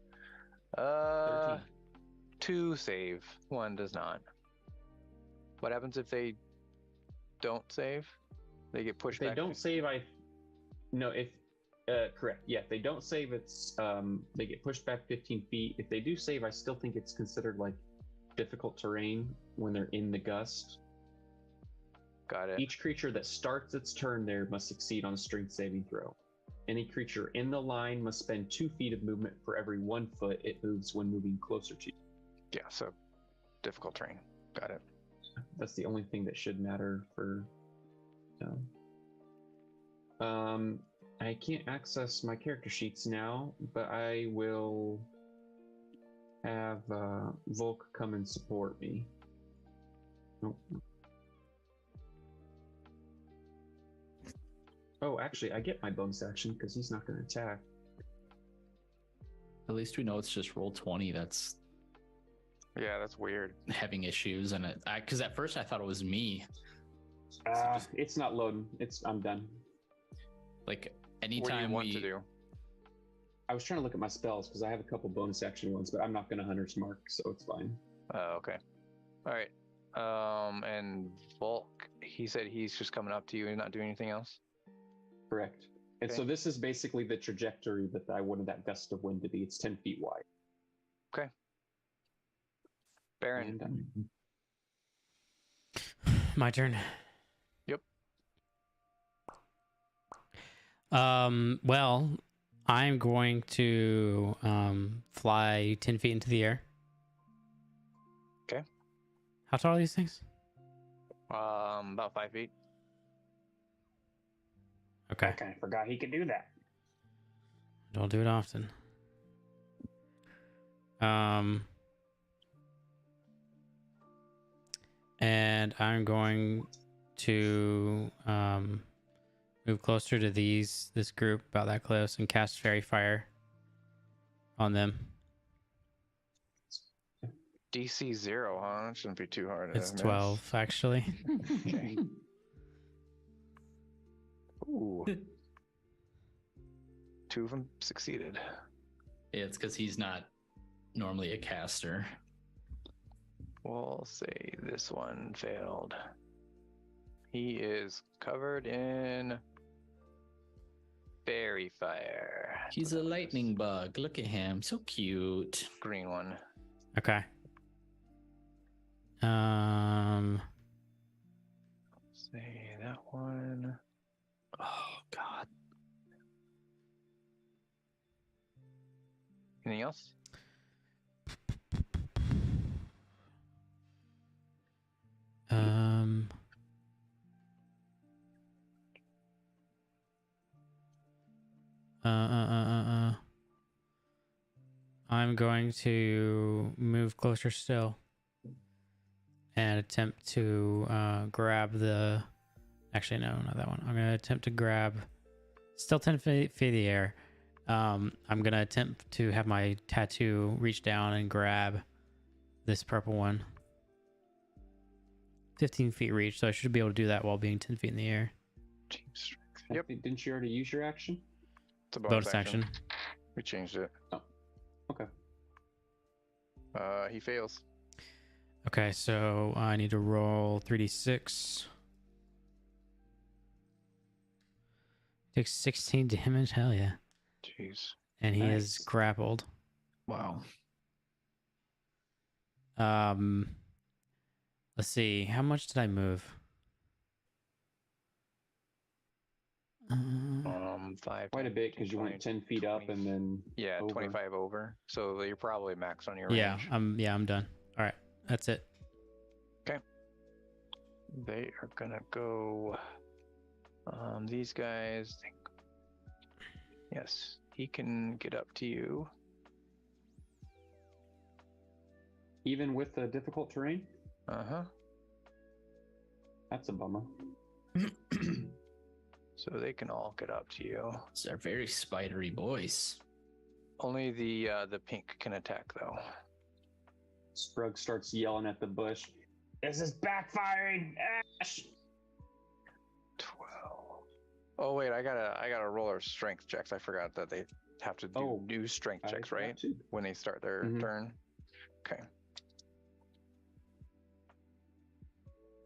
13. 2 save, 1 does not. What happens if they don't save? They get pushed back. If they don't save, correct. Yeah, if they don't save, it's they get pushed back 15 feet. If they do save, I still think it's considered like difficult terrain when they're in the gust. Got it. Each creature that starts its turn there must succeed on a strength saving throw. Any creature in the line must spend 2 feet of movement for every 1 foot it moves when moving closer to you. Yeah, so difficult terrain. Got it. That's the only thing that should matter for... I can't access my character sheets now, but I will have Volk come and support me. Nope. Oh, actually, I get my bonus action because he's not going to attack. At least we know it's just roll 20. That's weird. Having issues, and because at first I thought it was me. It's not loading. I'm done. Like anytime what do you want to do? I was trying to look at my spells because I have a couple bonus action ones, but I'm not going to Hunter's Mark, so it's fine. Oh, okay. All right. And Volk, he said he's just coming up to you and not doing anything else? Correct. And so this is basically the trajectory that I wanted that gust of wind to be. It's 10 feet wide. Okay. Baron. My turn. Yep. Well, I'm going to fly 10 feet into the air. Okay. How tall are these things? About 5 feet. Okay. I kind of forgot he could do that. Don't do it often. And I'm going to move closer to this group, about that close, and cast Fairy Fire on them. DC 0, huh? It shouldn't be too hard. It's 12, actually. Okay. Ooh. 2 of them succeeded. Yeah, it's because he's not normally a caster. We'll say this one failed. He is covered in fairy fire. He's a lightning bug. Look at him. So cute. Green one. Okay. Say that one. Oh, God. Anything else? I'm going to move closer still and attempt to grab the. Actually, no, not that one. I'm going to attempt to grab. Still 10 feet in the air. I'm going to attempt to have my tattoo reach down and grab this purple one. 15 feet reach, so I should be able to do that while being 10 feet in the air. Yep. Didn't you already use your action? It's a Bonus action. We changed it. Oh, okay. He fails. Okay, so I need to roll 3d6. Takes 16 damage. Hell yeah. Jeez. And he is Nice. grappled. Wow. Let's see. How much did I move? 5. Quite a bit because you went 10 feet up 20. and then Yeah, over. 25 over. So you're probably max on your Yeah, range. I'm done. All right, that's it. They are gonna go. These guys. Yes, he can get up to you. Even with the difficult terrain? That's a bummer. So they can all get up to you. They're very spidery boys. Only the pink can attack though. Sprug starts yelling at the bush. This is backfiring! Ash! 12. Oh wait, I gotta roll our strength checks. I forgot that they have to do new strength checks, right? When they start their turn. Okay.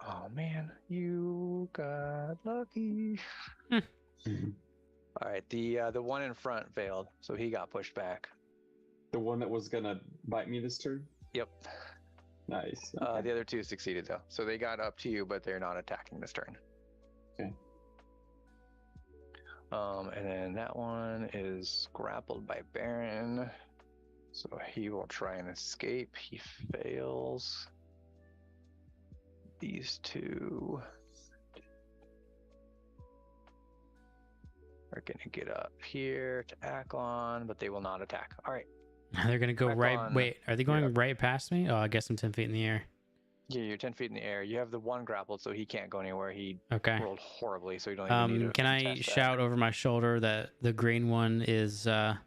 Oh man, you got lucky. All right, the one in front failed, so he got pushed back. The one that was gonna bite me this turn? Yep. Nice. The other two succeeded though, so they got up to you, but they're not attacking this turn. Okay. And then that one is grappled by Baron, so he will try and escape. He fails. These two are gonna get up here to Aklon, but they will not attack. All right. They're gonna go Back right. on. Wait, are they going right past me? Oh, I guess I'm 10 feet in the air. Yeah, you're 10 feet in the air. You have the one grappled, so he can't go anywhere. He Okay. rolled horribly, so you don't even need to Can I contest that. shout over my shoulder that the green one is under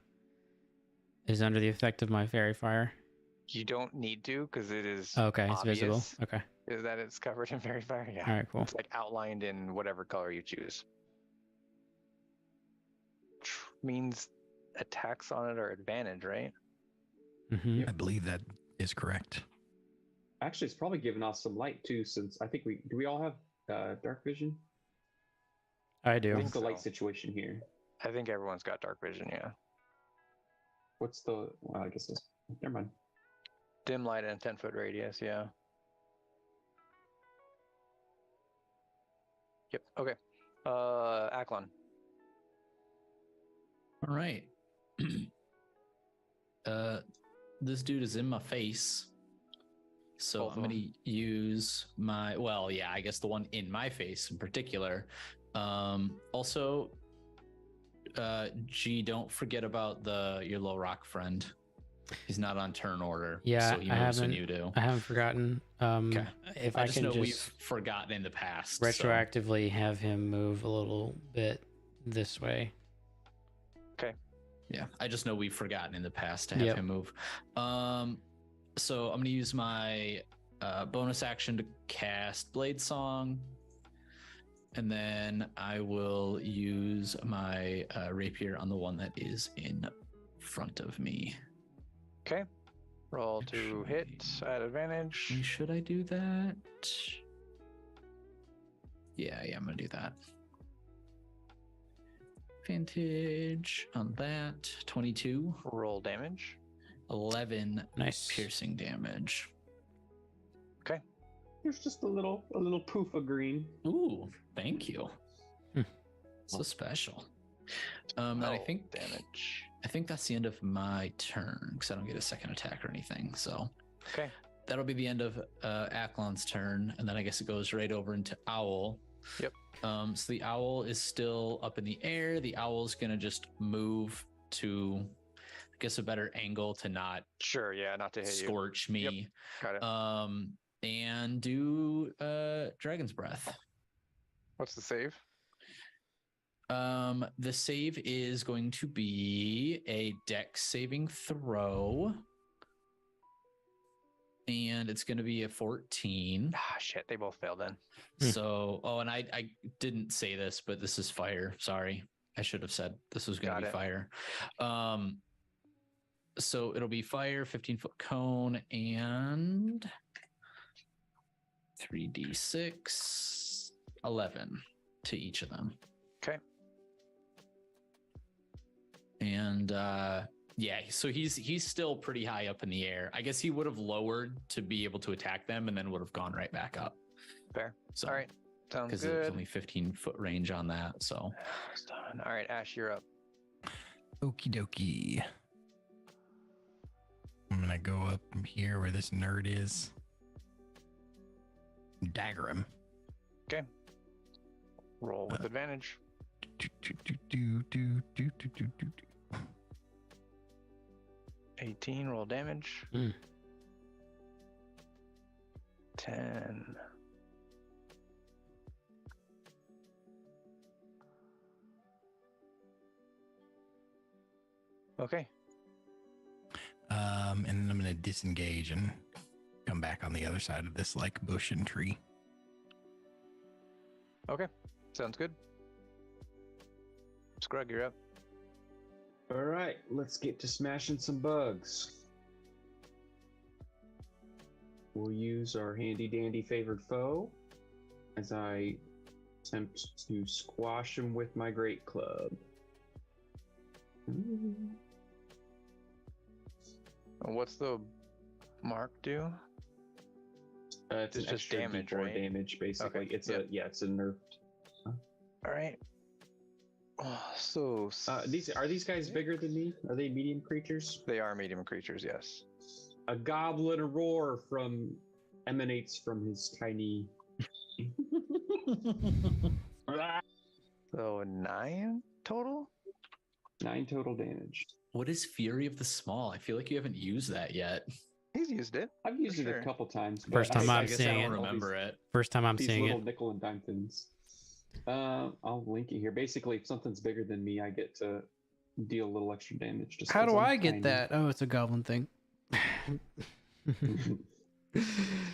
the effect of my fairy fire? You don't need to, because it is Okay, it's visible. obvious Okay. is that it's covered in fairy fire. Yeah. All right, cool. It's like outlined in whatever color you choose. Means attacks on it are advantage, right? Mm-hmm. I believe that is correct. Actually, it's probably given us some light too, since I think we all have dark vision? I do. What's the light so. situation here? I think everyone's got dark vision, yeah. What's the, well, I guess this, never mind. Dim light and 10-foot radius, yeah. Yep, okay. Aklon. All right. This dude is in my face. So Both I'm of going to use my, well, yeah, I guess the one in my face in particular. Also, G, don't forget about your low rock friend. He's not on turn order. Yeah, so he I moves when haven't. you do. I haven't forgotten. Okay. If I I just can know just we've forgotten in the past. so- retroactively have him move a little bit this way. Yeah, I just know we've forgotten in the past to have Yep. him move. So I'm going to use my bonus action to cast Blade Song. And then I will use my rapier on the one that is in front of me. Okay. Roll to hit at advantage. Should I do that? Yeah, I'm going to do that. Advantage on that. 22. Roll damage. 11 Nice. piercing damage. There's just a little poof of green. Ooh, thank you. Hmm. So special. And I think damage. that's the end of my turn because I don't get a second attack or anything. So Okay. that'll be the end of Aklon's turn, and then I guess it goes right over into Owl. Yep. So the Owl is still up in the air. The Owl's gonna just move to guess a better angle to not Sure, yeah, not to hit you. scorch me. Got it. And do Dragon's Breath. What's the save? The save is going to be a dex saving throw. And it's going to be a 14. Ah, shit, they both failed then. So, and I didn't say this, but this is fire. Sorry. I should have said this was going to be fire. So it'll be fire, 15-foot cone, and 3d6, 11 to each of them. Okay. And yeah, so he's still pretty high up in the air. I guess he would have lowered to be able to attack them and then would have gone right back up. Fair. So, all right. Sounds because good. there's only 15-foot range on that. So all right, Ash, you're up. Okie dokie. I'm gonna go up from here where this nerd is. Dagger him. Okay. Roll with advantage. 18, roll damage. 10. Okay. And then I'm gonna disengage and come back on the other side of this like bush and tree. Okay. Sounds good. Scrug, you're up. All right, let's get to smashing some bugs. We'll use our handy dandy favored foe as I attempt to squash him with my great club. What's the mark do? It's It's an just extra damage, D4 right? damage, basically. Okay, It's yep. it's a nerf. All right. Oh, so Are these guys bigger than me? Are they medium creatures? they are medium creatures, yes. A goblin roar emanates from his tiny. So 9 total? 9 total damage. what is Fury of the Small? I feel like you haven't used that yet. He's used it. I've used For it sure. a couple times. but First time I I'm guess seeing I it. don't remember it. First time I'm These seeing little it. nickel and dime things. I'll link it here. Basically, if something's bigger than me, I get to deal a little extra damage. Just How 'cause do I'm I get tiny. that? Oh, it's a goblin thing.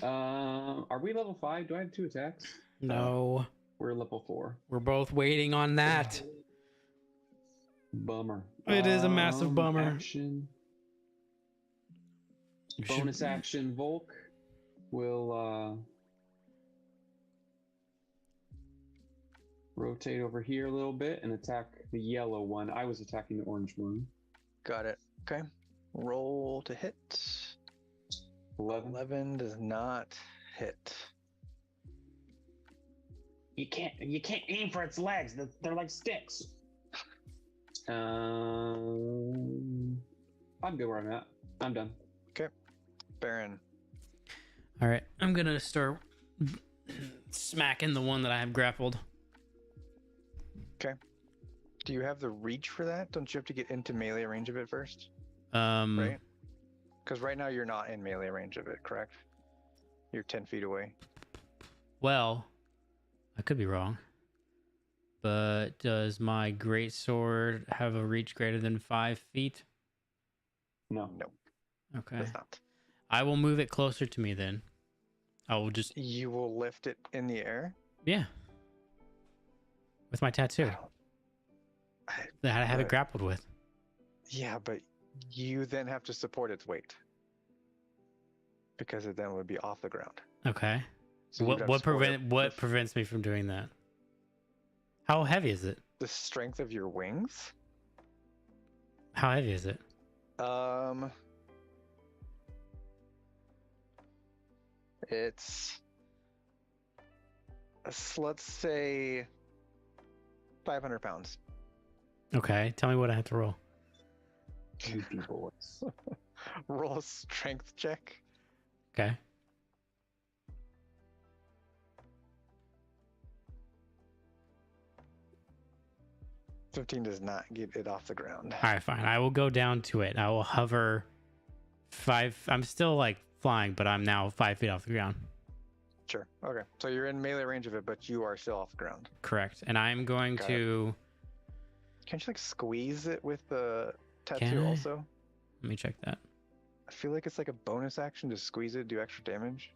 Are we level 5? Do I have 2 attacks? No, We're level 4. we're both waiting on that. Bummer. It is a massive bummer. Action. Bonus action, Volk will rotate over here a little bit and attack the yellow one. I was attacking the orange one. Got it. Okay. Roll to hit. 11. 11 does not hit. You can't aim for its legs. They're like sticks. I'm good where I'm at. I'm done. Baron. All right, I'm gonna start smacking the one that I have grappled. Do you have the reach for that? Don't you have to get into melee range of it first? Um, Right? Because right now you're not in melee range of it, correct? You're 10 feet away. Well, I could be wrong, but does my great sword have a reach greater than 5 feet? No. No, Okay, that's not. I will move it closer to me then. I will just You will lift it in the air? with my tattoo that I have it Right. grappled with. Yeah, but you then have to support its weight. Because it then would be off the ground. Okay, So you'd have to what support it what with prevents me from doing that? How heavy is it? the strength of your wings? How heavy is it? It's let's say 500 pounds. Okay, tell me what I have to roll. Goofy boys. Roll a strength check. Okay. 15 does not get it off the ground. All right, fine. I will go down to it. I will hover 5. I'm still like flying, but I'm now 5 feet off the ground. Sure. Okay. So you're in melee range of it, but you are still off the ground. Correct. And I'm going Got to. Can't you like squeeze it with the Can tattoo I? also? Let me check that. I feel like it's like a bonus action to squeeze it, do extra damage.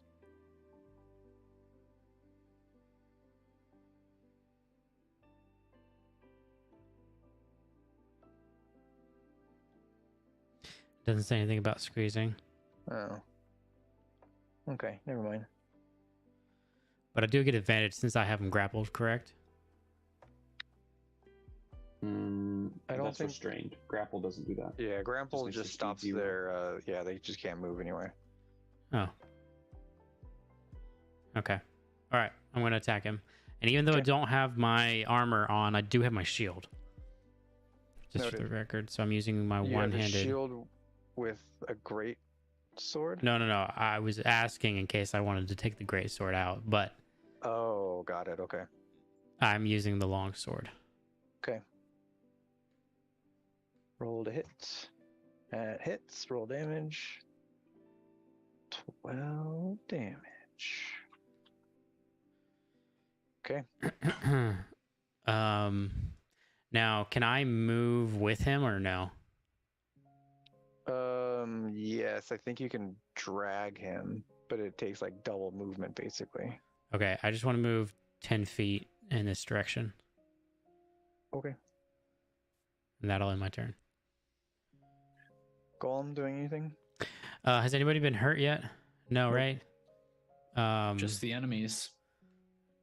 Doesn't say anything about squeezing, Oh. Okay, never mind. but I do get advantage since I have him grappled. Correct. I don't That's think- restrained. Grapple doesn't do that. Yeah, grapple makes just it stops easier. their. Yeah, they just can't move anywhere. Oh. Okay. All right. I'm going to attack him. And even though I Okay. don't have my armor on, I do have my shield. Just for Noted. the record. So I'm using my You have a one-handed. shield with a great sword. No. I was asking in case I wanted to take the great sword out, but Oh, got it. Okay. I'm using the long sword. Okay. Roll to hit. Hits. Roll damage. 12 damage. Okay. Now, can I move with him or no? Yes, I think you can drag him, but it takes like double movement basically. Okay, I just want to move 10 feet in this direction. Okay. And that'll end my turn. Golem doing anything? Has anybody been hurt yet? No, Nope. right? Just the enemies.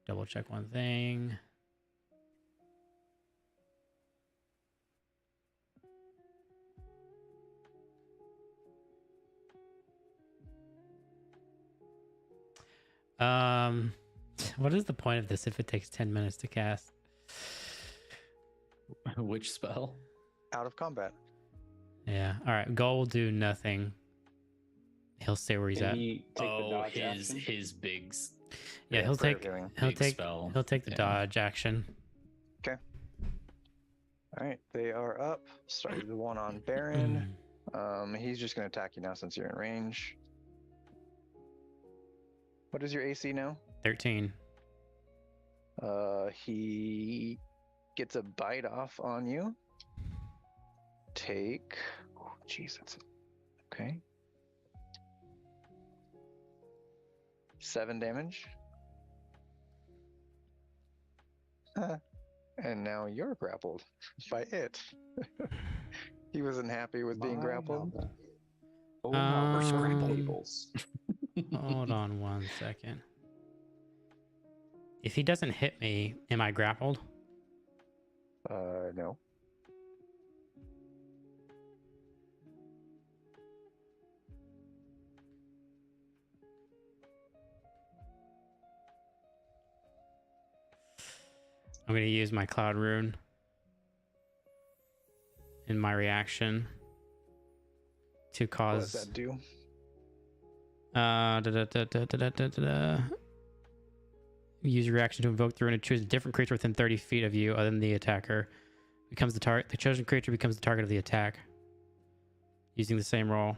Double check one thing. What is the point of this if it takes 10 minutes to cast? Which spell? Out of combat. Yeah. All right. Gull will do nothing. He'll stay where he's Can at. he take the dodge his action? his big Yeah, he'll prayer take healing. he'll big take spell. he'll take the Yeah. dodge action. All right, they are up. Started the one on Baron. He's just gonna attack you now since you're in range. What is your AC now? 13. He gets a bite off on you. Take. Oh, jeez, that's okay. 7 damage. And now you're grappled by it. He wasn't happy with being My, grappled. how the- Oh, how the scramble Um, tables. Hold on one second. If he doesn't hit me, am I grappled? No. I'm going to use my Cloud Rune in my reaction to What does cause. that do? Use your reaction to invoke the rune and choose a different creature within 30 feet of you other than the attacker. Becomes the target. The chosen creature becomes the target of the attack. Using the same roll.